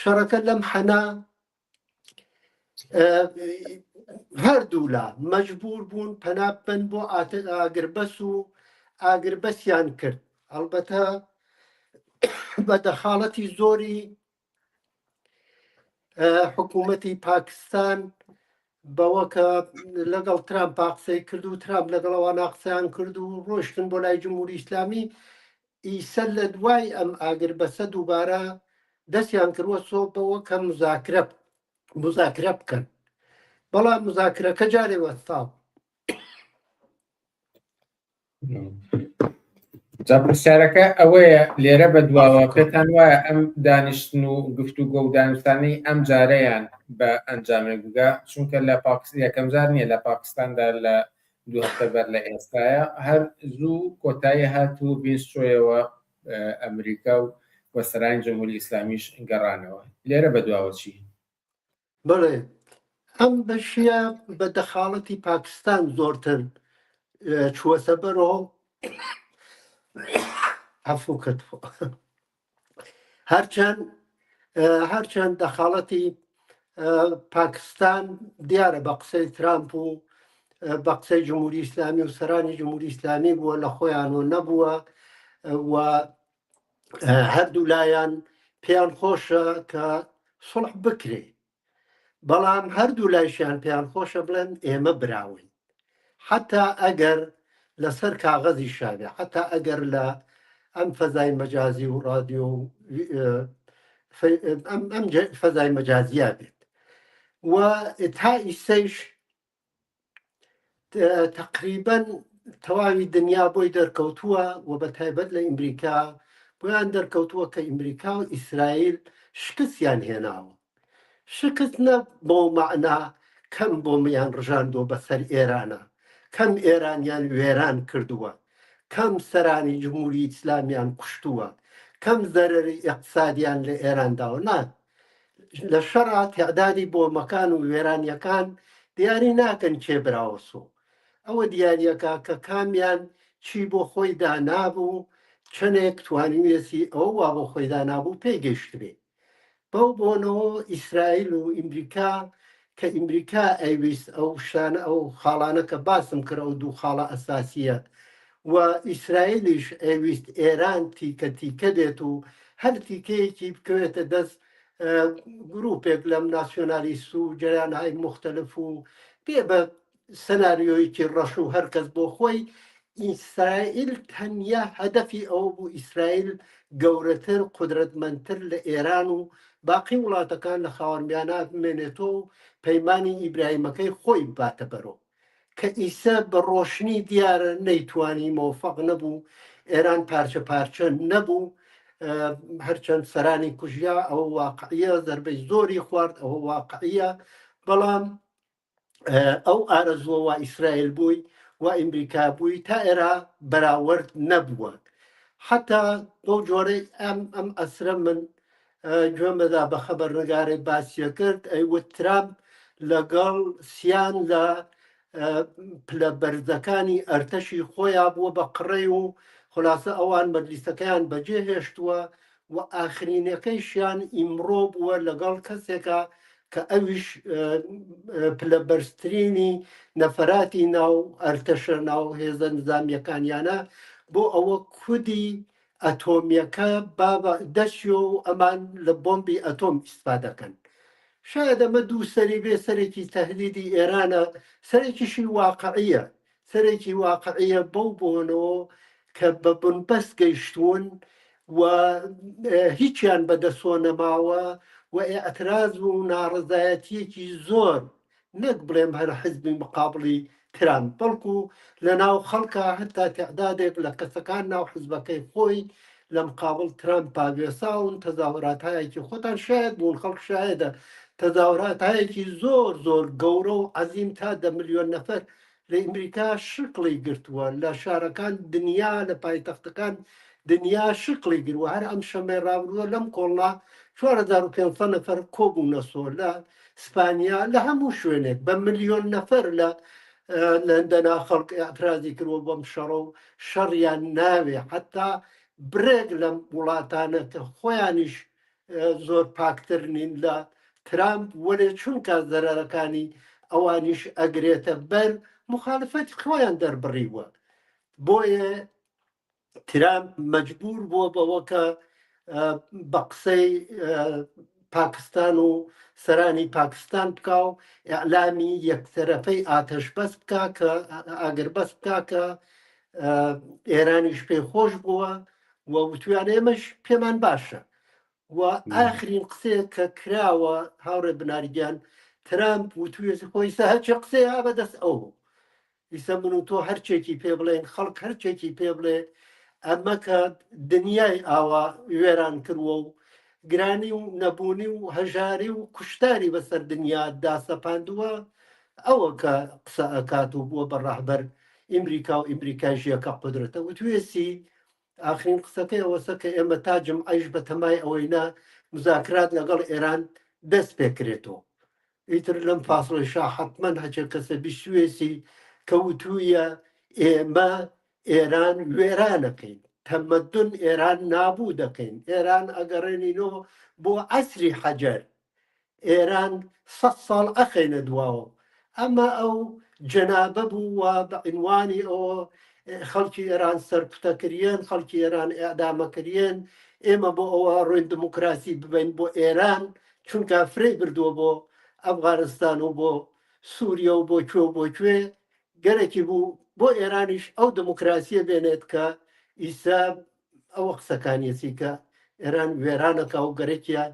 شەڕەکە لەم حەنا هەردوو لا مەجبور بوون پەنا بن بۆ ئاگربەس و ئاگربەسیان کرد ئەڵبەتە بە دەخاڵەتی زۆری حکوومەتی پاکستان بەوە کە لەگەڵ ترامپ قسەی کرد و ترامپ لەگەڵەوە ناقسەیان کرد و ڕۆشتن بۆ لای جمهوری ئیسلامی ئیسە لە دوای ئەم ئاگربەسە دووبارە دەستیان کردوە سۆپەوە کە مزاکرە بکەن بەڵام مزاکرەکە جارێ وەستاو جا پرسیارەکە ئەوەیە لێرە بە دواوە پێتان وایە ئەم دانیشتن و گفتوگۆ و دانوستانی ئەم جارەیان بە ئەنجامێک بگا چونکە لە یەکەم جار نییە لە پاکستاندا لە 2 هەفتە بەر لە ئێستاە هەر زوو کۆتایی هاتوو بینستۆیەوە ئەمریکا و وەسەرانی جمهوری ئیسلامیش گەڕانەوە لێرە بە دواوە چی؟ بڵێ ئەم بەشیە بە دەخاڵەتی پاکستان زۆرتر چووە سەبەرەوە هەرچەند دەخاڵەتی پاکستان دیارە بە قسەی ترامپ و بە قسەی جمهوری ئیسلامی و سەرانی جمهوری ئیسلامی بووە لە خۆیان و نەبووە و هەردوو لایەن پێیان خۆشە کە سڵح بکرێ بەڵام هەردوو لایشیان پێیان خۆشە بڵێن ئێمە براون حتا ئەگەر لەسەر کاغەزی شابێ حتا ئەگەر لە ئەم فەزای مەجازی و ڕادیۆ ئەم فەزای مەجازیە بێت و تا ئیسەیش تقریبەن تەواوی دنیا بۆی دەرکەوتووە و بە تایبەت لە ئیمریکا بۆیان دەرکەوتووە کە ئیمریکا و ئیسرائیل شکستیان هێناوە شکست نە بۆ مەعنا کەم بۆ میان ڕژاندۆ بەسەر ئێرانە کەم ئێرانیان وێران کردووە کەم سەرانی جمهوری ئیسلامیان کوشتووە کەم زەرەری ئیقتصادیان لە ئێرانداوە نا لە شەڕا تێعدادی بۆمەکان و وێرانیەکان دیاری ناکەن کێبراوە سۆ ئەوە دیارەکە کە کامیان چی بۆ خۆی دانابوو چنێک توانیوێسی ئەو وا بۆ خۆی دانابوو پێگەشترێ بەو بۆنەوە ئیسرائیل و ئیمریکا کە ئیمریکا ئەیویست ئەو شانە ئەو خاڵانە کە باسم کرد ئەو دوو خاڵە ئەساسیە و ئیسرائیلیش ئەویست ئێران تیکە تیکە دێت و هەر تیکەیەکی بکەوێتە دەست گروپێک لەم ناسیۆنالیست و جریانهای مختلف و پێ بە سەناریۆیەکی ڕەش و هەرکەس بۆ خۆی ئیسرائیل تەنیا هەدەفی ئەو بوو ئیسرائیل گەورەتر قودرەتمەندتر لە ئێران و باقی وڵاتەکان لە خاوەنمیانە بمێنێتەوە و پەیمانی ئیبراهیمەکەی خۆی باتە بەرەوە کە ئیسە بە ڕۆشنی دیارە نەیتوانی مۆفەق نەبوو ئێران پارچە پارچە نەبوو هەرچەند سەرانی کوژیا ئەو واقعیە زەربەی زۆری خوارد ئەوە واقعیە بەڵام ئەو ئارەزووە ئیسرائیل بووی و ئەمریکا بووی تا ئێرە بەراورد نەبووە حتا بۆ جۆرەی ئەم ئەسرە من گوێمەدا بە خەبەرنگارێک باسیە کرد ئەیوت ترامپ لەگەڵ سیان لە پلە بەرزەکانی ئەرتەشی خۆیان بووە بە قڕێ و خلاصە ئەوان مەجلیسەکەیان بەجێ هێشتووە و ئاخرینەکەیشیان ئیمڕۆ بووە لەگەڵ کەسێکە کە ئەویش پلە بەرزترینی نەفەراتی ناو ئەرتەشە ناو هێزە نظامیەکانیانە بۆ ئەوە کودی ئەتۆمیەکە دەستیۆ و ئەمان لە بۆمبی ئەتۆم ئیسپادەکەن شاید ئەمە دوو سەری بێ سەرێکی تەهدیدی ئێرانە سەرێکیشی واقعیە سەرێکی واقعیە بەو بۆنەوە کە بە بنبەست گەیشتوون و هیچیان بەدەسۆ نەماوە و ئەتراز و ناڕزایەتیەکی زۆر نەک بڵێم هەر حزبی مقابڵی ترامپ بەڵکو لە ناو خەڵکە هەتا تەعدادێک لە کەسەکان ناو حزبەکەی خۆی لە مقابڵ ترامپ پاوێساون تەزاوراتایەکی خۆتان شاید بوون خەڵک شایدە تەزاوراتایەکی زۆر زۆر گەورە و عەزیم تا 10 ملیۆن نەفەر لە ئەمریکا شقڵی گرتووە لە شارەکان دنیا لە پایتەختەکان دنیا شقڵی گرتووە هەر ئەم شەمەی ڕابردووە لەم کۆڵنا 4500 نەفەر کۆبوونەسۆ لە ئیسپانیا لە هەموو شوێنێک بە ملیۆن نەفەر لە لەندەنا خەڵک ئاعترازی کردوە بەم شەڕە و شەڕیان ناوێ حتا برێک لەم وڵاتانە کە خۆیانیش زۆر پاکتر نین لە ترامپ وەرێ چونکە زەرەرەکانی ئەوانیش ئەگرێتە بەر مخالفەت خۆیان دەربڕیوە بۆیە ترامپ مەجبور بووە بەوە کە بە قسەی پاکستان و سەرانی پاکستان بکە و ئەعلامی یەکتەرەفەی ئاتەش بەس بکە کە ئاگر بەس بکە کە ئێرانیش پێی خۆش بووە و وتویان ئێمەش پێمان باشە و ئاخرین قسەیە کە کراوە هاوڕێ بناریگیان ترامپ وتوێت خۆی سە هەرچی قسەیە بەدەست ئەو ئیسە من و تۆ هەرچێکی پێ بڵێن خەڵک هەرچێکی پێ بڵێ ئەمە کە دنیای ئاوا وێران کردووە و گرانی و نەبوونی و هەژاری و کوشتاری بەسەر دنیا داسەپاندووە ئەوە کە قسە ئەکات و بووە بە ڕاهبەر ئیمریکا و ئیمریکاژیەکە قودرەتە وتوێسی ئاخرین قسەکەی ئەوەسە کە ئێمە تاجم ئەیش بە تەمای ئەوەینا مزاکرات لەگەڵ ئێران دەست پێکرێتەوە ئیتر لەم فاصلەشا حتمەن هەچێ کەسە بیسوێسی کەوتویە ئێمە ئێران وێرانەکەین تەمەدون ئێران نابوو دەکەین ئێران ئەگەڕێنینەوە بۆ عەسری حەجەر ئێران 100 ساڵ ئەخەینە دواوە ئەمە ئەو جەنابە بووە بە عنوانی ئەوە خەڵکی ئێران سەرکوتەکردن خەڵکی ئێران ئەعدامەکردن ئێمە بۆ ئەوە ڕووی دموکراسی ببین بۆ ئێران چونکە فرێ بردووە بۆ ئەفغانستان و بۆ سووریا و بۆ کوێ گەرەکی بوو بۆ ئێرانیش ئەو دموکراسیە بێنێت کە ئیسا ئەوە قسەکانیەتی کە ئێران وێرانەکە و گەرەکیە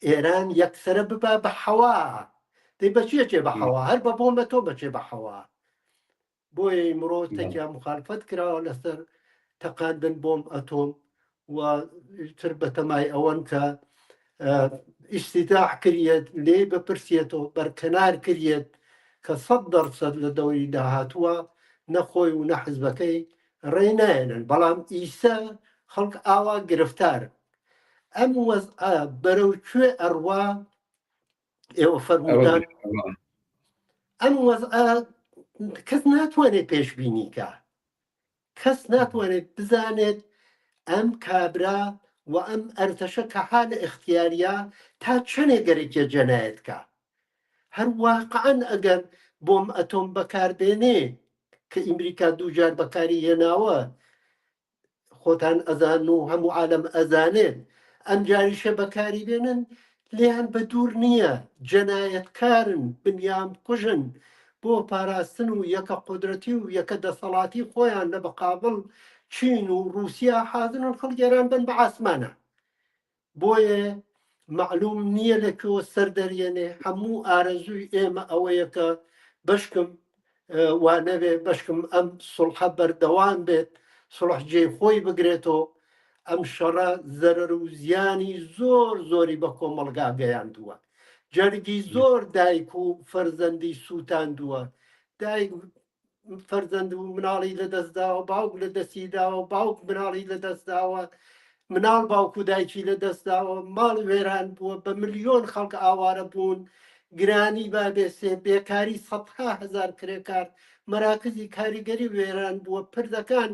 ئێران یەکسرە ببا بە حەوا دەی بەچێ چێ بە حەوا هەر بە بۆمە تۆ بەچێ بە حەوا بۆیە ئیمڕۆ تەکیا مخالفەت کراوە لەسەر تەقاندن بۆم ئەتۆم و تر بە تەمای ئەوەن کە ئیستیداع کردێت لێ بپرسێتەوە بەرکەنار کردێت کە 100% لە دەوری داهاتووە نەخۆی و نەحزبەکەی ڕێ نایەنن بەڵام ئیسا خەڵک ئاوا گرفتار ئەم وەزعە بەرەو کوێ ئەڕوا ئێوە فەرمودان ئەم وەزعە کەس ناتوانێت پێشبینیکە، کەس ناتوانێت بزانێت ئەم کابرا و ئەم ئەرتەشە کە حال اختیاریە تا چەندێک گەرەێکە جەنایەتکە. هەر واقعەن ئەگەر بۆم ئەتۆم بەکاربێنێ کە ئیمریکا دووجار بەکاری هێناوە، خۆتان ئەزان و هەموو عالم ئەزانێت، ئەم جاریشە بەکاری بێنن لێیان بە دوور نییە، جەنایەتکارن، بنیام کوژن بۆ پاراستن و یەکە قودرەتی و یەکە دەسەڵاتی خۆیان لە بەقابڵ چین و رووسیا حاضرن خەڵگێران بن بە ئاسمانە. بۆیە معلوم نییە لەکەوە سەردەرێنێ. هەموو ئارەزووی ئێمە ئەوەیە کە بەشکم وانەبێ، بەشکم ئەم سڵحە بەردەوام بێت، سڵح جێی خۆی بگرێتەوە. ئەم شەڕە زەرەر و زیانی زۆر زۆری بە کۆمەڵگا گەیاندووە. جەرگی زۆر دایک و فەرزەندی سووتاندووە، دایک فەرزەند و مناڵی لەدەستداوە، باوک لە دەستیداوە، باوک مناڵی لەدەستداوە، مناڵ باوک و دایکی لەدەستداوە، ماڵ وێران بووە، بە ملیۆن خەڵک ئاوارە بوون، گرانی بابێسێ، بێکاری سەدها هەزار کرێکار، مەراکزی کاریگەری وێران بووە، پردەکان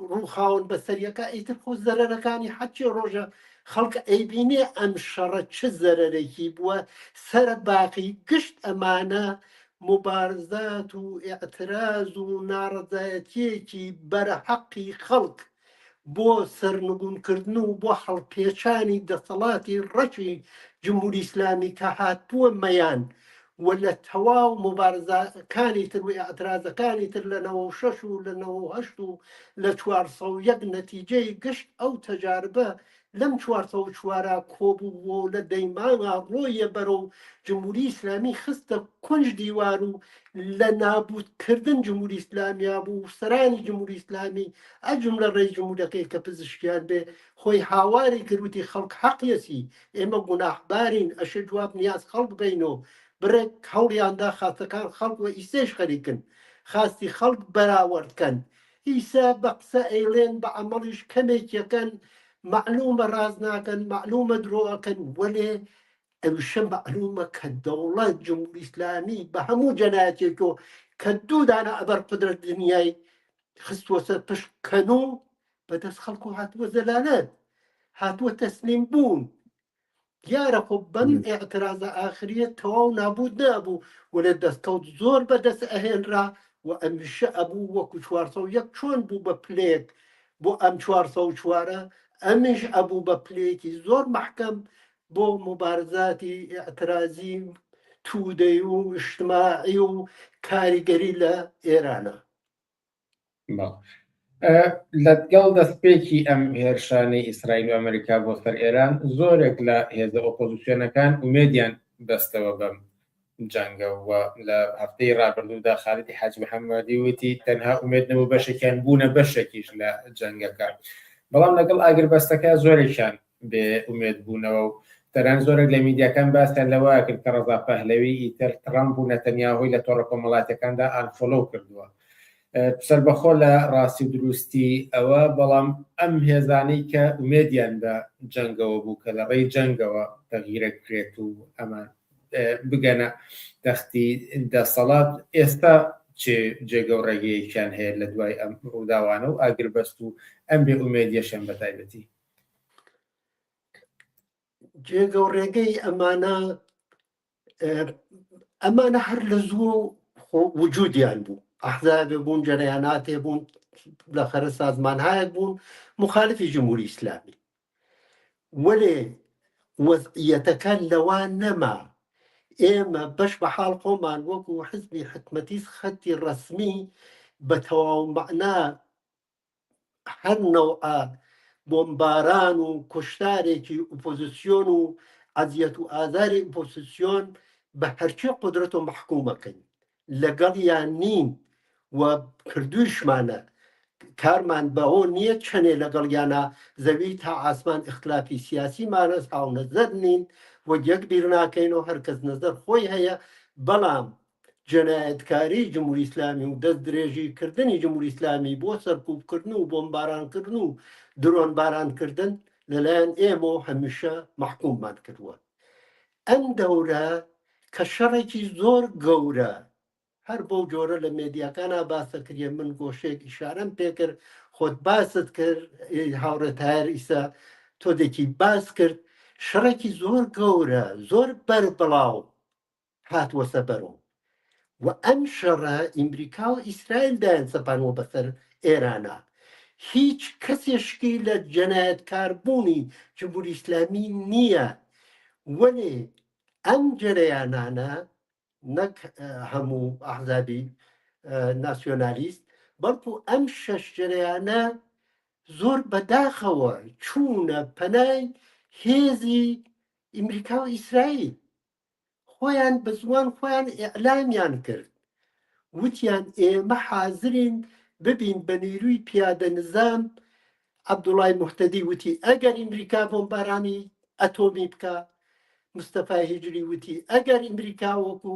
ڕووخاون بەسەریەکە. ئیتر خۆ زەرەرەکانی حەچی ڕۆژە خەڵک ئەیبینێ ئەم شەڕە چ زەرەرێکی بووە. سەر باقی گشت ئەمانە مبارزات و ئێعتراز و ناڕەزایەتیەکی بەرەحەقی خەڵک بۆ سەرنگونکردن و بۆ هەڵپێچانی دەسەڵاتی ڕەشی جمهوری ئیسلامی کە هاتبووە مەیان و لە تەواو مبارزەکانی تر و ئەعترازەکانی تر لە 96 و لە 98 و لە 401 نەتیجەی گشت ئەو تەجاربە لەم 404 کۆبوو لە دەیمانە ڕۆیە بەرەو جمهوری ئیسلامی خستە کونج دیوار و لە نابودکردن جمهوری ئیسلامیا بوو. سەرانی جمهوری ئیسلامی ئەجم لە ڕێی جمهورەکەی کە پزیشکیان بێ خۆی هاواری کردوتی خەڵک حەقیەسی، ئێمە گوناحبارین، ئەشە جواب نیاز خەڵک بینەوە بڕێک هەوڵیاندا خاستەکان خەڵک و ئیسێش خەریکن، خاستی خەڵک بەراوەردکەن. ئیسا بە قسە ئەیڵێن بە عەمەڵیش کەمێک یەکەن، معلومە ڕاز ناکەن، معلومە درۆەکەن، وەلێ ئەوشە معلومە کە دەوڵەت جمهوری ئیسلامی بە هەموو جەنایەتێکەوە کە دوو دانە ئەبەر قودرەت دنیای خستووە سەر پشت کەنوو بەدەست خەڵک و هاتووە زەلالەت، هاتووە تەسلیم بوون. دیارە خۆ بەم ئێعترازە ئاخریە تەواو نابود نابوو و لە دەستکەوت زۆر بەدەست ئەهێنرا و ئەمیشە ئەبوو وەکو 401 چۆن بوو بە پلێک بۆ ئەم 404، ئەمیش ئەبوو بە پلێکی زۆر محکەم بۆ مبارزاتی ئێعترازی تودەی و اجتماعی و کاریگەری لە ئێرانە. لەگەڵ دەستپێکی ئەم هێرشانەی ئیسرائیل و ئەمریکا بۆ سەر ئێران، زۆرێک لە هێزە ئۆپۆزیسیۆنەکان ئومێدیان بەستەوە بەم جەنگە و لە هەفتەی ڕابردوودا خاڵیدی حاج محەممەدی وتی تەنها ئومێد نەبوو بەشێکیان بوونە بەشێکیش لە جەنگەکە. بەڵام لەگەڵ ئاگربەستەکە زۆرێکیان بێ ئومێد بوونەوە و تەران زۆرێک لە میدیاکان باسییان لەوە کرد کە ڕەزا پەهلەوی ئیتر ترامپ و نەتەنیاهۆی لە تۆڕە کۆمەڵاتەکاندا ئانفۆلۆ کردووە. سەربەخۆ لە ڕاستی و دروستی ئەوە، بەڵام ئەم هێزانەی کە ئومێدیان بە جەنگەوە بوو کە لە ڕێی جەنگەوە تەغیرە کرێت و ئەمان بگەنە تەختی دەسەڵات، ئێستا چێ جێگە و ڕێگەیەکیان هەیە لە دوای ئەم ڕووداوانە و ئاگربەست و ئەم بێ ئومێدیەشیان بە تایبەتی؟ جێگە و ڕێگەی ئەمانە هەر لە زوو وجودیان بوو، ئەحزابێ بوون، جەرەیاناتێ بوون، لە خەرە سازمانهایەک بوون مخالفی جمهوری ئیسلامی، وەلێ وەزعیەتەکە لەوان نەما. ئێمە بەش بە حاڵ خۆمان وەکو حزبی حکومەتی خەتی ڕەسمی بە تەواو مەعنا هەر نەوعە بۆمباران و کوشتارێکی ئۆپۆزیسیۆن و عەزیەت و ئازاری ئۆپۆزیسیۆن بە هەرچی قودرەت و محکومەکەین، لەگەڵیان نین و کردویشمانە. کارمان بەەوە نییە چەنێ لەگەڵیانە زەوی تا ئاسمان اختلافی سیاسی مانەس هاو نەزەر نین و یەک بیر ناکەینەوە، هەرکەس نەزەر خۆی هەیە. بەڵام جەنایەتکاری جمهوری ئیسلامی و دەست درێژیکردنی جمهوری ئیسلامی بۆ سەرکوبکردن و بۆمبارانکردن و درۆن بارانکردن لەلایەن ئێمە هەمیشە محکوممان کردووە. ئەم دەورە کە شەڕێکی زۆر گەورە هەر بەو جۆرە لە مێدیاکانە باسە کردێ من گۆشێک ئیشارەم پێکرد خۆت باست کرد هاوڕێتایەر ئیسا تۆدێکی باس کرد شەڕێکی زۆر گەورە زۆر بەر بڵاو هاتووە سەبەرەوە و ئەم شەڕە ئیمریکا و ئیسرائیل دایان سەپانەوە بەسەر ئێرانە هیچ کەسێشکی لە جەنایەتکاربوونی جمهوری ئیسلامی نییە وەێ ئەم جەرەیانانە نەک هەموو ئەحزابی ناسیۆنالیست بەڵکو ئەم شەش جەرەیانە زۆر بەداخەوە چوونە پەنای هێزی ئیمریکا و ئیسرائیل خۆیان بە زوان خۆیان ئێعلامیان کرد وتیان ئێمە حازرین ببین بە نیروی پیادە نظام عەبدوڵای موحتەدی وتی ئەگەر ئیمریکا بۆمبارانی ئەتۆمی بکە مستەفای هیجری وتی ئەگەر ئیمریکا وەکو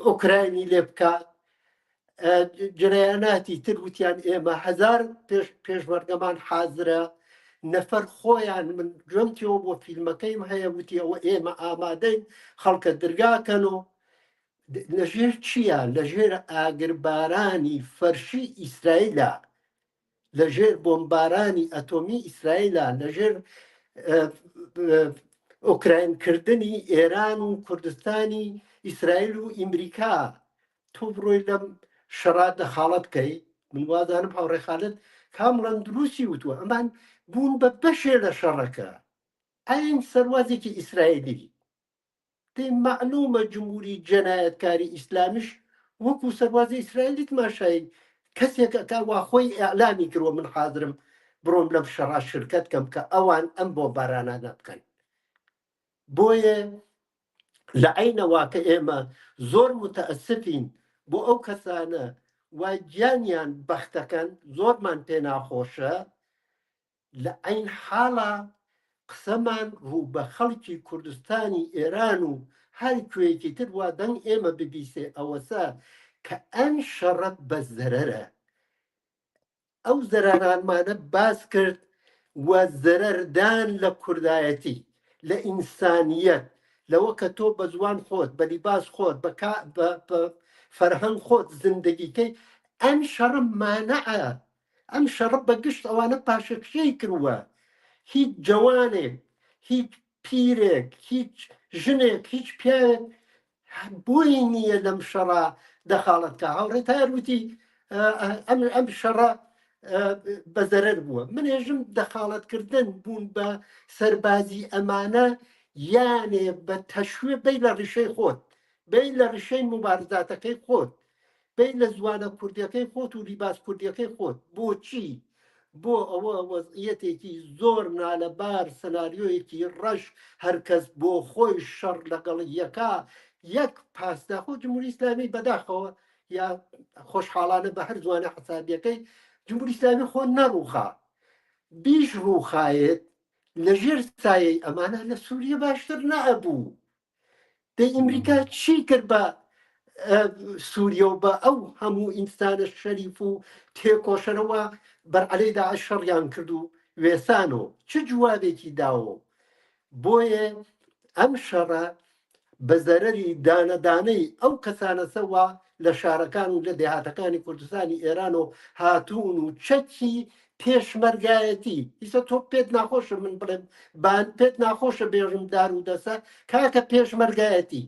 ئۆکراینی لێ بکە جرەیاناتی تر وتیان ئێمە هەزار پێشمەرگەمان حازرە نەفەر خۆیان من گوێمتیەوە بۆ فیلمەکەیم هەیە وتیەوە ئێمە ئامادەین خەڵکە دەرگاکەن و لەژێر چییە لەژێر ئاگربارانی فەرشی ئیسرائیلە لەژێر بۆمبارانی ئەتۆمی ئیسرائیلە لەژێر ئۆکراینکردنی ئێران و کوردستانی ئیسرائیل و ئیمریکا تۆ بڕۆی لەم شەڕا دەخاڵەت بکەی من وازانم هاوڕێ خالت کامڵەن دروستی وتووە ئەمان بوون بە بەشێ لە شەڕەکە ئاین سەروازێکی ئیسرائیلی دەی معلومە جمهوری جەنایەتکاری ئیسلامیش وەکو سەروازی ئیسرائیلی تماشایی کەسێکە وا خۆی ئەعلامی کردوە من حازرم بڕۆم لەم شەڕا شرکەت کەم کە ئەوان ئەم بۆ بارانانە بکەن بۆیە لە عینەوە کە ئێمە زۆر متەئەسفین بۆ ئەو کەسانە وای گیانیان بەختەکەن زۆرمان پێ ناخۆشە لە عین حاڵە قسەمان ڕوو بە خەڵکی کوردستانی ئێران و هەر کوێیەکی تر وا دەنگ ئێمە ببیسێ ئەوەسە کە ئەم شەڕەت بە زەرەرە ئەو زەرانانمانە باس کرد و زەرەردان لە کوردایەتی لە ئینسانیەت لەوە کە تۆ بە زوان خۆت بە لیباس خۆت بە فەرهەنگ خۆت زندگیکەی ئەم شەڕە مانەعە ئەم شەڕە بەگشت ئەوانە پاشەکشەی کردووە هیچ جوانێک هیچ پیرێک هیچ ژنێک هیچ پیاوێک بۆی نییە لەم شەڕە دەخاڵەتکە هاوڕێت هەروتی ئەم شەڕە بە زەرەر بووە منێژم دەخاڵەتکردن بوون بە سەربازی ئەمانە یانێ بە تەشوێ بەی لە ڕیشەی خۆت بەی لە ڕیشەی مبارزاتەکەی خۆت بەی لە زوانە کوردیەکەی خۆت و لیباس کوردیەکەی خۆت بۆچی بۆ ئەوە وەزعیەتێکی زۆر نالەبار سەناریۆیەکی ڕەش هەرکەس بۆ خۆی شەڕ لەگەڵ یەکا یەک پاسداخۆ جمهوری ئیسلامی بەداخەوە یا خۆشحاڵانە بە هەر زوانە حسابیەکەی جمهوری ئیسلامی خۆ نەڕووخا بیش ڕووخایەت لەژێر سایەی ئەمانە لە سووریە باشتر نەبوو دەی ئیمریکا چی کرد بە سووریە و بە ئەو هەموو ئینسانە شەریف و تێکۆشەرەوە بەرعەلەی داعش شەڕیان کرد و وێسانەوە چ جوابێکی داوە بۆیە ئەم شەڕە بە زەرەری دانەدانەی ئەو کەسانە سەوا لە شارەکان و لە دێهاتەکانی کوردستانی ئێران و هاتوون و چەکی پێشمەرگایەتی ئیسە تۆ پێت ناخۆشە من بڵێم بان پێت ناخۆشە بێژم دار و دەسە کاکە پێشمەرگایەتی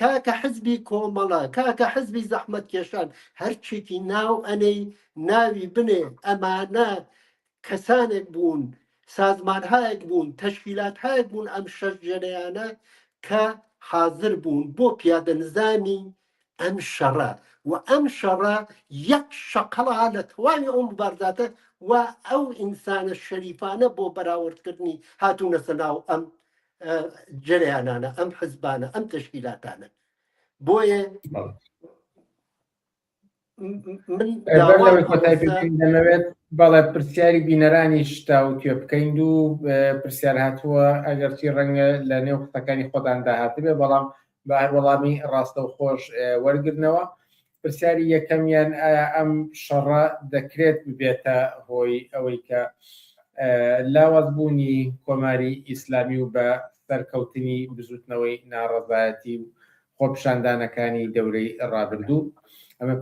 کاکە حزبی کۆمەڵە کاکە حزبی زەحمەت کێشان هەرچێکی ناو ئەنەی ناوی بنێ ئەمانە کەسانێک بوون سازمانهایەک بوون تەشکیلاتهایەک بوون ئەم شەش جەرەیانە کە حاضر بوون بۆ پیادە نظامی ئەم شەڕە و ئەم شەڕە یەک شەقەڵا لە تەواوی ئەو مبارزاتە و ئەو ئینسانە شەریفانە بۆ بەراوردکردنی هاتوونە سەناو ئەم جەرەیانانە ئەم حزبانە ئەم تەشکیلاتانە بۆیە دەمەوێت بەڵێ پرسیاری بینەرانی شتا و توێ بکەین و پرسیار هاتووە ئەگەرچی ڕەنگە لە نێو قسەکانی خۆتان داهاتبێ بەڵام بە هەر وەڵامی ڕاستە و خۆش وەرگرنەوە پرسیاری یەکەمیان ئایا ئەم شەڕە دەکرێت ببێتە هۆی ئەوەی کە لاوەزبوونی کۆماری ئیسلامی و بە سەرکەوتنی بزوتنەوەی ناڕەزایەتی و خۆپشاندانەکانی دەورەی ڕابردوو. ئەمە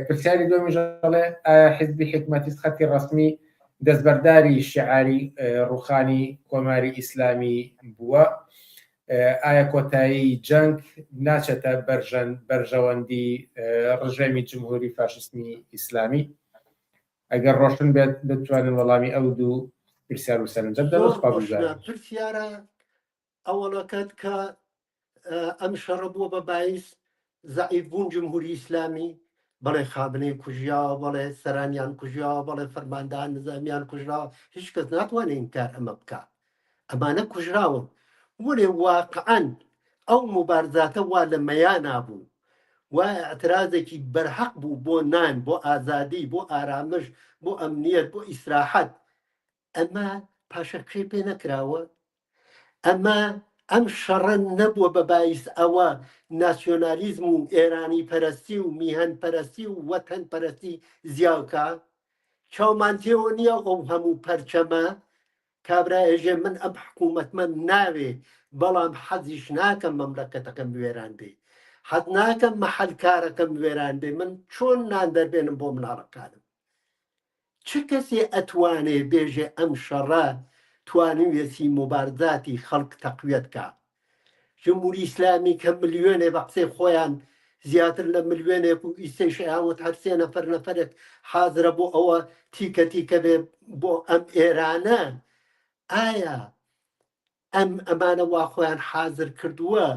پرسیاری دومیژەڵێ ئایا حیزبی حکومەتی خەتی ڕسمی دەستبەرداری شیعاری ڕوخانی کۆماری ئیسلامی بووە؟ ئایا کۆتایی جەنگ ناچێتە بەرژەوەندی ڕژێمی جمهوری فاشستمی ئیسلامی؟ ئەگەر ڕۆشن بێت بتوانن وەڵامی ئەو دوو پرسیار و سەرنجە بدەن. پرسیارە ئەوەڵەکەت کە ئەم شەڕە بووە بە باعث زەعیف بوون جمهوری ئیسلامی، بەڵێ خابنەی کوژیاوە، بەڵێ سەرانیان کوژیاوە، بەڵێ فەرماندەهان نظامیان کوژراوە، هیچ کەس ناتوانێت ئینکار ئەمە بکات. ئەمانە کوژراون، وەرێ واقعەن ئەو مبارزاتە وا لە مەیان نابوو، وای ئەترازێکی بەرحەق بوو بۆ نان، بۆ ئازادی، بۆ ئارامش، بۆ ئەمنیەت، بۆ ئیسراحەت. ئەمە پاشەکشێ پێ نەکراوە. ئەمە ئەم شەڕەن نەبووە بە باعث ئەوە ناسیۆنالیزم و ئێرانی پەرستی و میهەن پەرستی و وەتەن پەرستی زیاوکە. چاومان تێوە نییە ئەو هەموو پەرچەمە کابراێژێ من ئەم حکوومەتمە ناوێ، بەڵام حەزیش ناکەم مەملەکەتەکەم وێران بێ، حەز ناکەم مەحەلکارەکەم وێران بێ، من چۆن نان دەربێنم بۆ مناڵەکانم؟ چ کەسێ ئەتوانێ بێژێ ئەم شەڕە توانوێتی مبارزاتی خەڵک تەقویەتکە؟ جمهوری ئیسلامی کە ملیۆنێ بە قسەی خۆیان زیاتر لە ملیۆنێک و ئیسەی شەیاوت هەر سێ نەفەرێک حازرە بۆ ئەوە تیکە تیکە بێ بۆ ئەم ئێرانە. ئایا ئەمانە وا خۆیان حازر کردووە؟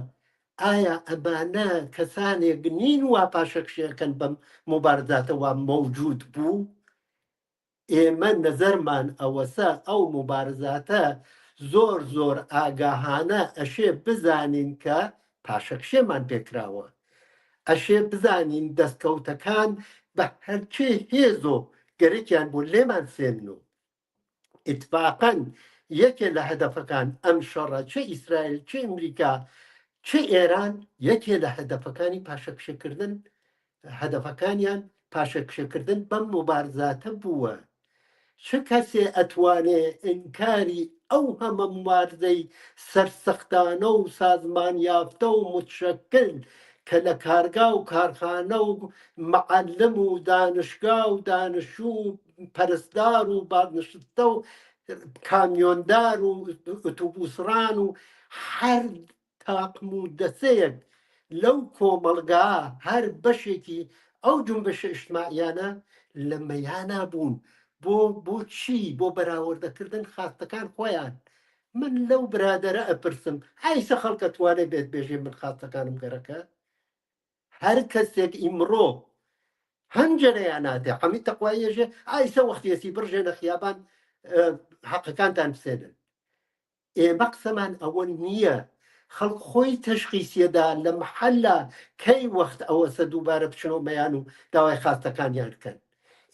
ئایا ئەمانە کەسانێک نین وا پاشەکشەکەن بەم مبارزاتەوە مەوجود بوو؟ ئێمە نەزەرمان ئەوەسە ئەو مبارزاتە زۆر زۆر ئاگاهانە ئەشێ بزانین کە پاشەکشێمان پێکراوە، ئەشێ بزانین دەستکەوتەکان بە هەرچێ هێزۆ گەرەکیان بۆ لێمان سێنن و ئیتفاقەن یەکێ لە هەدەفەکان ئەم شەڕە، چه ئیسرائیل، چه ئەمریکا، چه ئێران، یەکێ لە هەدەفەکانی پاشەکشەکردن، هەدەفەکانیان پاشەکشەکردن بەم مبارزاتە بووە. چه کەسێ ئەتوانێ ئینکاری ئەو هەمە مبارزەی سەرسەختانە و سازمان یافتە و متشەکل کە لە کارگا و کارخانە و مەعەلم و دانشگا و دانشجوو و پەرستدار و بازنشستە و کامیۆندار و ئۆتۆبوسڕان و هەر تاقم و دەسەیەک لەو کۆمەڵگا هەر بەشێکی ئەو جونبەشە ئیجتیماعیانە لە مەیانە بوون. بۆ چی؟ بۆ بەراوردەکردن خاستەکان خۆیان. من لەو برادەرە ئەپرسم، ئایسە خەڵکە توانێت بێت بێژێ من خاستەکانم گەرەکە؟ هەر کەسێک ئیمڕۆ هەنجەرەیان ناتێ حەمی تەقواییەژێ ئایسە وەختیەسی بڕژێنە خیابان حەقەکانتان بسێنن. ئێمە قسەمان ئەوە نییە. خەڵک خۆی تەشخیسیەدا لە محەلە کەی وەخت ئەوەسە دووبارە بچنەوە مەیان و داوای خاستەکانیان بکەن.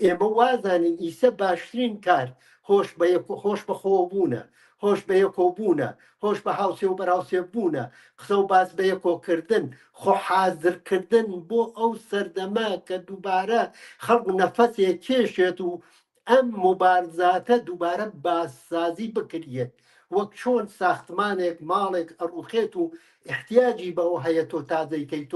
ئێمە وازانین ئیسە باشترین کار هۆش بە خۆبوونە، هۆش بە یەکۆبوونە، هۆش بە هاوسێ و بەراوسێ بوونە، قسە و باس بە یەکۆکردن، خۆ حازرکردن بۆ ئەو سەردەما کە دووبارە خەڵک نەفەسێ کێشێت و ئەم مبارزاتە دووبارە باسازی بکرێت. وەک چۆن ساختمانێک ماڵێک ئەڕوخێت و احتیاجی بەوە هەیە تۆ تازەیکەی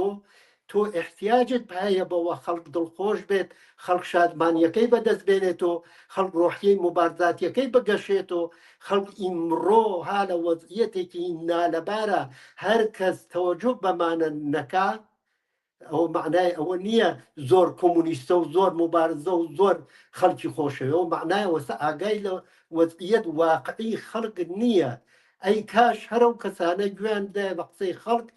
تۆ احتیاجت هەیە بەوە خەڵک دڵخۆش بێت، خەڵک شادمانیەکەی بەدەست بێنێتەوە، خەڵک ڕۆحیەی مبارزاتیەکەی بگەشێتەوە. خەڵک ئیمڕۆ ها لە وەزعیەتێکی نالەبارە هەر کەس تەوەجۆ بەمانە نەکا، ئەوە معنای ئەوە نییە زۆر کۆمونیستە و زۆر مبارزە و زۆر خەڵکی خۆشەوە، معنای وەسە ئاگای لە وەزعیەت واقعی خەڵک نییە. ئەی کاش هەرە و کەسانە گوێیاندایە بە قسەی خەڵک،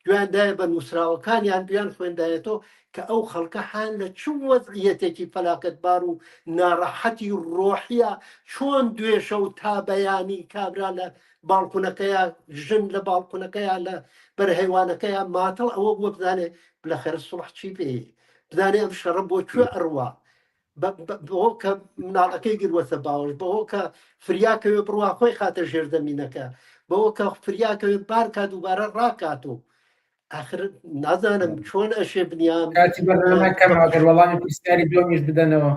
گوێیاندایە بە نووسراوەکانیان گویان خوێندایێتەوە کە ئەو خەڵکە هاان لە چ وەزعیەتێکی فەلاکەتبار و ناڕەحەتی ڕۆحیە، چۆن دوێشە و تابەیانی کابرا لە باڵکونەکەیە، ژن لە باڵکونەکەیان لە بەرهەیوانەکەیان ماتەڵ ئەوە بووە بزانێ بلەخێر سوڵح چی پێ، بزانێ ئەم شەڕە بۆ کوێ ئەڕوا، بەهۆ کە مناڵەکەی گروەسە باوەش، بەهۆ کە فریاکەوێ بڕوا خۆی خاتە ژێردەمینەکە، بەهۆ کە فریاکەوێ بارکە دووبارە ڕاکاتەوە. آخر نازانم چۆن ئەشێ بنیام کاتی بەرنامە کەماگەر وەڵامی پرسیاری دومیش بدەنەوە.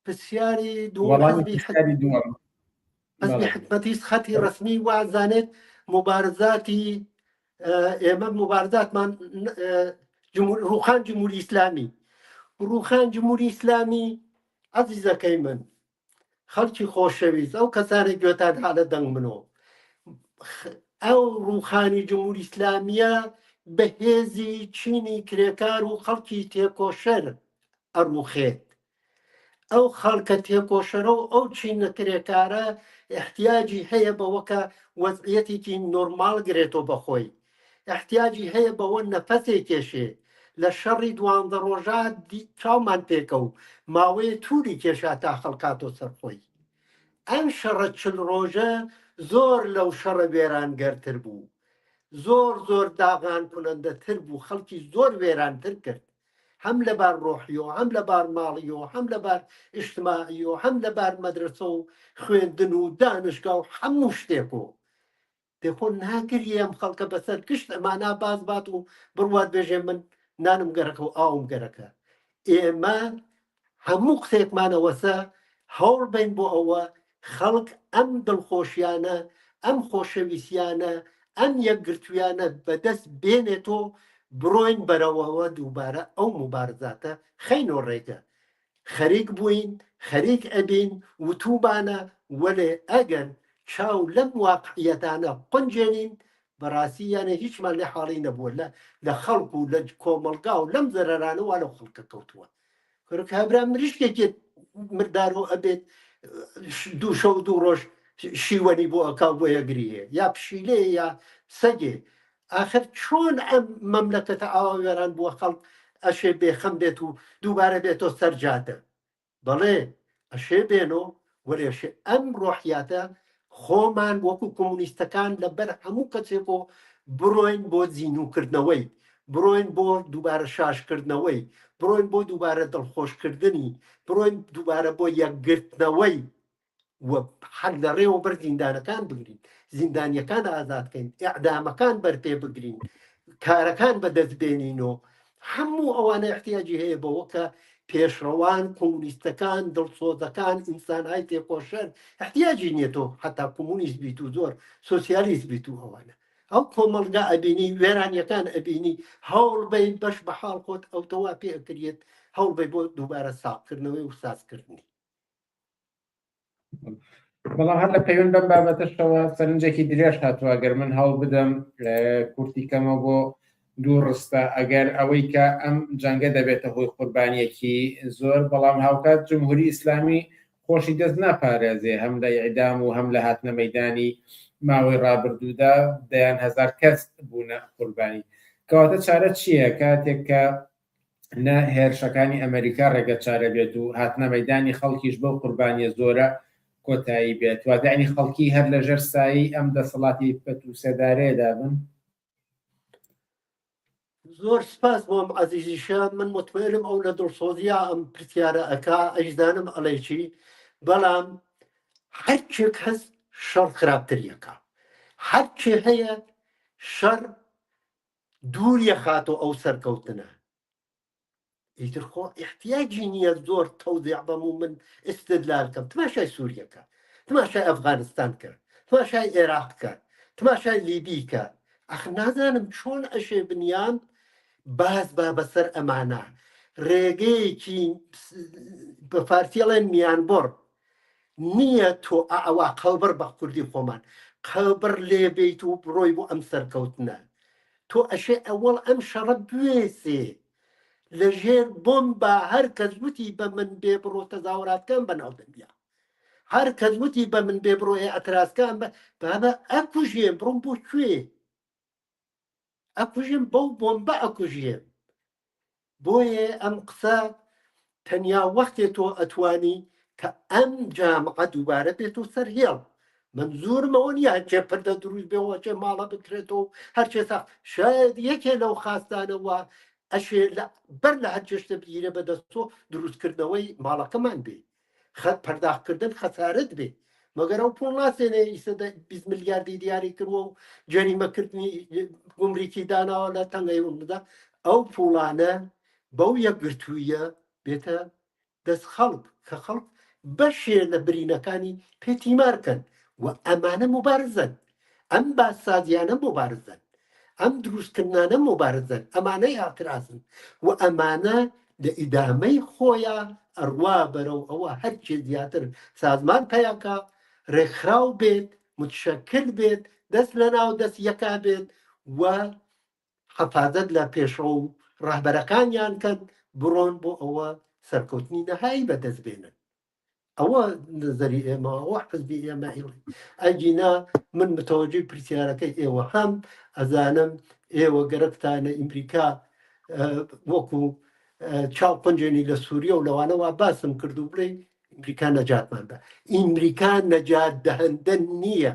پرسیاری وەڵامی پرسیاری دووەم حزبی حکومەتی خەتی ڕسمی وازانێت مبارزاتی ئێمە مبارزاتمان ڕوخان جمهوری ئیسلامی ڕوخان جمهوری ئیسلامی عەزیزەکەی من خەڵکی خۆشەویست ئەو کەسانێک گوێتان حالە دەنگ منەوە ئەو ڕوخانی جمهوری ئیسلامیە بەهێزی چینی کرێکار و خەڵکی تێکۆشەر ئەڕوخێت ئەو خەڵکە تێکۆشەرە و ئەو چینە کرێکارە احتیاجی هەیە بەوەکە وەزعیەتێکی نۆرمال گرێتەوە بەخۆی احتیاجی هەیە بەوە نەفەسێ کێشێ لە شەڕی دوانزە ڕۆژە چاومان پێکە و ماوەیە تووری کێشا تا خەڵکاتۆ سەرخۆی ئەم شەڕە 40 ڕۆژە زۆر لەو شەڕە وێرانگەرتر بوو زۆر داغان کنەندەتر بوو خەڵکی زۆر وێرانتر کرد هەم لەبار ڕۆحیەوە هەم لەبار ماڵیەوە هەم لەبار ئیجتیماعیەوە هەم لەبار مەدرسە و خوێندن و دانشگا و هەموو شتێکەوە دەخۆ ناگری ئەم خەڵکە بەسەر گشت ئەمانە باز بات و بڕوات بێژێ من نانم گەرەکە و ئاوم گەرەکە ئێمە هەموو قسێکمانەوەسە هەوڵ بین بۆ ئەوە خەڵک ئەم دڵخۆشیانە ئەم خۆشەویستیانە ئەم یەکگرتویانە بەدەست بێنێتۆ بڕۆین بەرەوەوە دووبارە ئەو مبارزاتە خەینۆ ڕێگە خەریک بووین خەریک ئەبین وتوبانە وەلێ ئەگەر چاو لەم واقعیەتانە قنجێنین بەڕاستیانە هیچمان لە حاڵی نەبووە لە خەڵک و لە کۆمەلگا و لەم زەرەرانەوە لە خەڵکە کەوتووە کابرا مریشکێکێت مردارۆ ئەبێت دوو شەو دوو ڕۆژ شیوەنی بۆ ئەکاو بۆ یەگریە یا پشیلێ یا سەگێ ئاخر چۆن ئەم مەملەکەتە ئاوێران بووە خەڵک ئەشێ بێخەم بێت و دووبارە بێتۆ سەرجاتە بەڵێ ئەشێ بێنۆ وەرێشێ ئەم ڕۆحیاتە خۆمان وەکو کۆمونیستەکان لەبەر هەموو کەسێکۆ بڕۆین بۆ زیینوکردنەوەی بڕۆین بۆ دووبارە شاشکردنەوەی بڕۆین بۆ دووبارە دڵخۆشکردنی بڕۆین دووبارە بۆ یەکگرتنەوەی وە حەل لە ڕێوە بەر زیندانەکان بگرین زیندانیەکان ئازادکەین ئیعدامەکان بەرپێ بگرین کارەکان بەدەست بێنینەوە هەموو ئەوانە احتیاجی هەیە بەوە کە پێشڕەوان کۆمونیستەکان دڵسۆزەکان ئینسانهای تێکۆشەر احتیاجی نیێتەوە حتا کۆمونیست بیت و زۆر سۆسیالیست بیت و ئەوانە ئەو کۆمەلگا ئەبینی وێرانیەکان ئەبینی هەوڵ بین بەش بە حاڵ خۆت ئەو تەوا پێ ئەکرێت هەوڵ بی بۆ دووبارە ساقکردنەوەی و سازکردنی بەڵام هەر لە پەیوەند بەم بابەتەشەوە سەرنجێکی درێژ هاتووە ئەگەر من هەوڵ بدەم کورتی کەمە بۆ دوو ڕستە ئەگەر ئەوەی کە ئەم جەنگە دەبێتە هۆی قوربانیەکی زۆر بەڵام هاوکات جمهوری ئیسلامی خۆشی دەست ناپارێزێ هەم لە ئیعدام و هەم لە هاتنە مەیدانی ماوەی ڕابردوودا دەیان هەزار کەس بوونە قوربانی کەواتە چارە چییە کاتێک کە نە هێرشەکانی ئەمریکا ڕێگە چارە بێت و هاتنە مەیدانی خەڵکیش بەو قوربانیە زۆرە کۆتایی بێت واتانی خەڵکی هەر لە ژەر سایی ئەم دەسەڵاتی پەت و سێدارەیەدا بن زۆر سپاس بۆم عەزیزیشە من متمێنم ئەو لە دڵسۆزیە ئەم پرسیارە ئەکا ئەجدانم ئەڵێکی بەڵام هەرچێک هەست شەڕ خراپتریەکە هەرچێ هەیە شەڕ دووریە خاتۆ ئەو سەرکەوتنە ئیتر خۆ احتیاجی نییە زۆر تەوزیع بەم و من ئستدلال کەم تماشای سووریەکە تماشای ئەفغانستان کرد تماشای عێراق کرد تماشای لیبی کرد ئەخ نازانم چۆن ئەشێ بنیان باز با بەسەر ئەمانە ڕێگەیەکی بە فارسیڵێن میان بڕ نییە تۆ ئەوە قەڵبەر بە کوردی خۆمان قەڵبەر لێبیت و بڕۆی بۆ ئەم سەرکەوتنە تۆ ئەشێ ئەوەڵ ئەم شەڕە بوێسێ لە ژێر بۆمبە هەر کەس وتی بە من بێ بڕۆ تەزاوەراتکان بەناو دەمیا هەر کەس وتی بە من بێ بڕۆی ئەتراسکان بابە ئەکوژێن بڕۆم بۆ کوێ ئەکوژێن بەو بۆمبە ئەکوژێن بۆیە ئەم قسە تەنیا وەختێ تۆ ئەتوانی کە ئەم جامعە دووبارە بێت و سەرهێڵ منزورمەوە نیە هەرچێ پردە دروست بێەوە چێ ماڵە بکرێتەوە هەرچێ ساخت شاید یەکێ لەو خاستانەوە ئەشێ بەر لە هەرچێشتە بگیرە بەدەستۆ دروستکردنەوەی ماڵەکەمان بێ خەت پەرداخکردن خەسارت بێ مەگەر ئەو پوڵ ناسێنێ ئیسەدە 20 میلیاردی دیاری کردووە و جەریمەکردنی گومریکی داناوە لە تەنگەیوندا ئەو پوڵانە بەو یەکگرتوویە بێتە دەست خەڵک کە خەڵک بەشێ لە برینەکانی پێتیمارکەن و ئەمانە مبارزن ئەم باسازیانە مبارزن، ئەم دروستکردانە مبارزن، ئەمانە یاقرازن و ئەمانە لە ئیدامەی خۆیان ئەڕوا بەرەو ئەوە هەرچێ زیاتر سازمان پەیاکە ڕێکخراو بێت، متشکل بێت، دەست لە ناو دەست یەکا بێت و حەفاظەت لە پێشڕە و ڕاهبەرەکانیان کەن بڕۆن بۆ ئەوە سەرکەوتنی نەهایی بەدەست بێنن. ئەوە نظری ئێمە ئەوە حزبی ئێمە ئەگینا من متەوەجی پرسیارەکەی ئێوە هەم ئەزانم ئێوە گەرەکتانە ئیمریکا وەکو چاو قنجێنی لە سووریە و لەوانەوە باسم کرد و بڵێ ئیمریکا نەجاتمان بە. ئیمریکا نەجات دەهەندە نییە،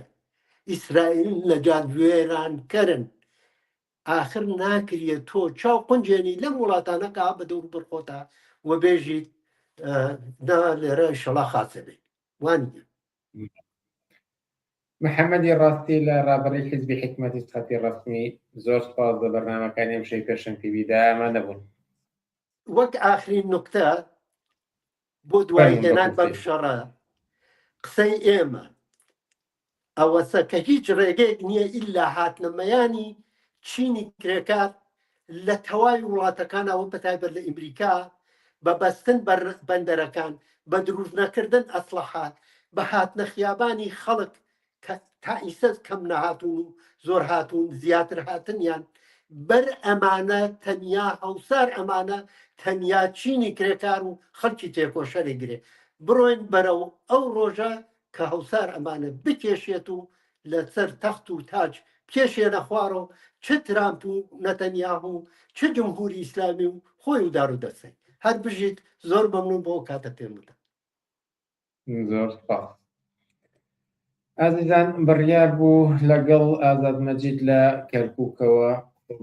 ئیسرائیل نەجات وێرانکەرن. آخر ناکرێ تۆ چاو قنجێنی لەم وڵاتانەکە بە دەور بڕخۆتا و بێژیت لێرە شەڵا خاچە بێت وانە. محەممەدی ڕاستی لە ڕابڕی حزبی حکمەتی سەتی ڕستمی زۆر سپاس بە بەرنامەکانی ئەمشەی پێشەنگ تیڤیدا ئەمان نەبوون. وەک ئاخرین نوکتە بۆ دوای هێنان بەم شەڕە قسەی ئێمە ئەوەسە کە هیچ ڕێگەیەک نییە ئیلا هاتنەمەیانی چینی کرێکات لە تەواوی وڵاتەکانەوە بەتایبەت لە ئیمریکا بە بەستن بەندەرەکان، بە دروست نەکردن ئەسلحات، بە هاتنە خیابانی خەڵک کە تا ئیسەس کەم نەهاتون و زۆر هاتوون زیاتر هاتنیان بەر ئەمانە تەنیا هەوسار ئەمانە تەنیا چینی کرێکار و خەڵکی تێکۆشەری گرێ. بڕۆین بەرەو ئەو ڕۆژە کە هەوسار ئەمانە بکێشێت و لەسەر تەخت و تاج پێشێنە خوارەوە چ ترامپ و نەتەنیاهو و چ جمهوری ئیسلامی و خۆی و دار و دەسەی هەر بژیت زۆر مەمنون بۆ کاتە پێم بدە. زۆر سپاس. ئازیزان بڕیار بوو لەگەڵ ئازاد مەجید لە کەرکووکەوە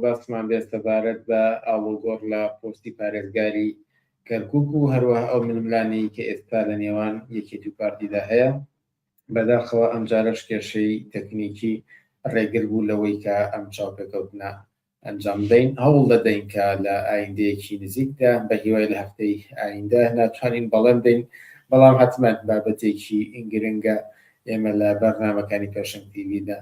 باسمان بێستەبارەت بە ئاڵوگۆڕ لە پۆستی پارێزگاری کەرکووک و هەروەها ئەو ململانی کە ئێستا لە نێوان یەکێتی و پارتیدا هەیە. بەداخەوە ئەم جارەش کێشەی تەکنیکی ڕێگر بوو لەوەی کە ئەم چاوپێکەوتنە ئەنجام دەین. هەوڵ دەدەین کە لە ئایندەیەکی نزیکدا بە هیوای لە هەفتەی ئایندە ناتوانین بەڵێن دەین، بەڵام حتمما بابەتێکی گرنگە ئێمە لە بەرنامەکانی پێشەنگ تیڤیدا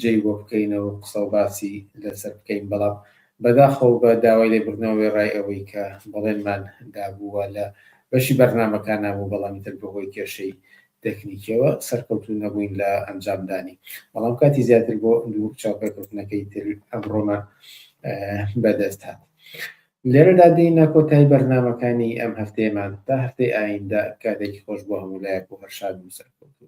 جێی بۆ بکەینەوە قسە و باسی لەسەر بکەین. بەڵام بەداخەوە بە داوای لێبوردنەوەی ڕای ئەوەی کە بەڵێنمان دابووە لە بەشی بەرنامەکان نابوو، بەڵامی تر بەهۆی کێشەی تەکنیکیەوە سەرکەوتوو نەبووین لە ئەنجامدانی. بەڵام کاتی زیاتر بۆ دوو چاوپێکەوتنەکەی تر ئەمڕۆمە بەدەست هات. لێرەدا دێینە کۆتایی بەرنامەکانی ئەم هەفتەیەمان تا هەفتەی ئایندە. کاتێکی خۆش بۆ هەموو لایەک و هەر شاد و سەرکەوتوو.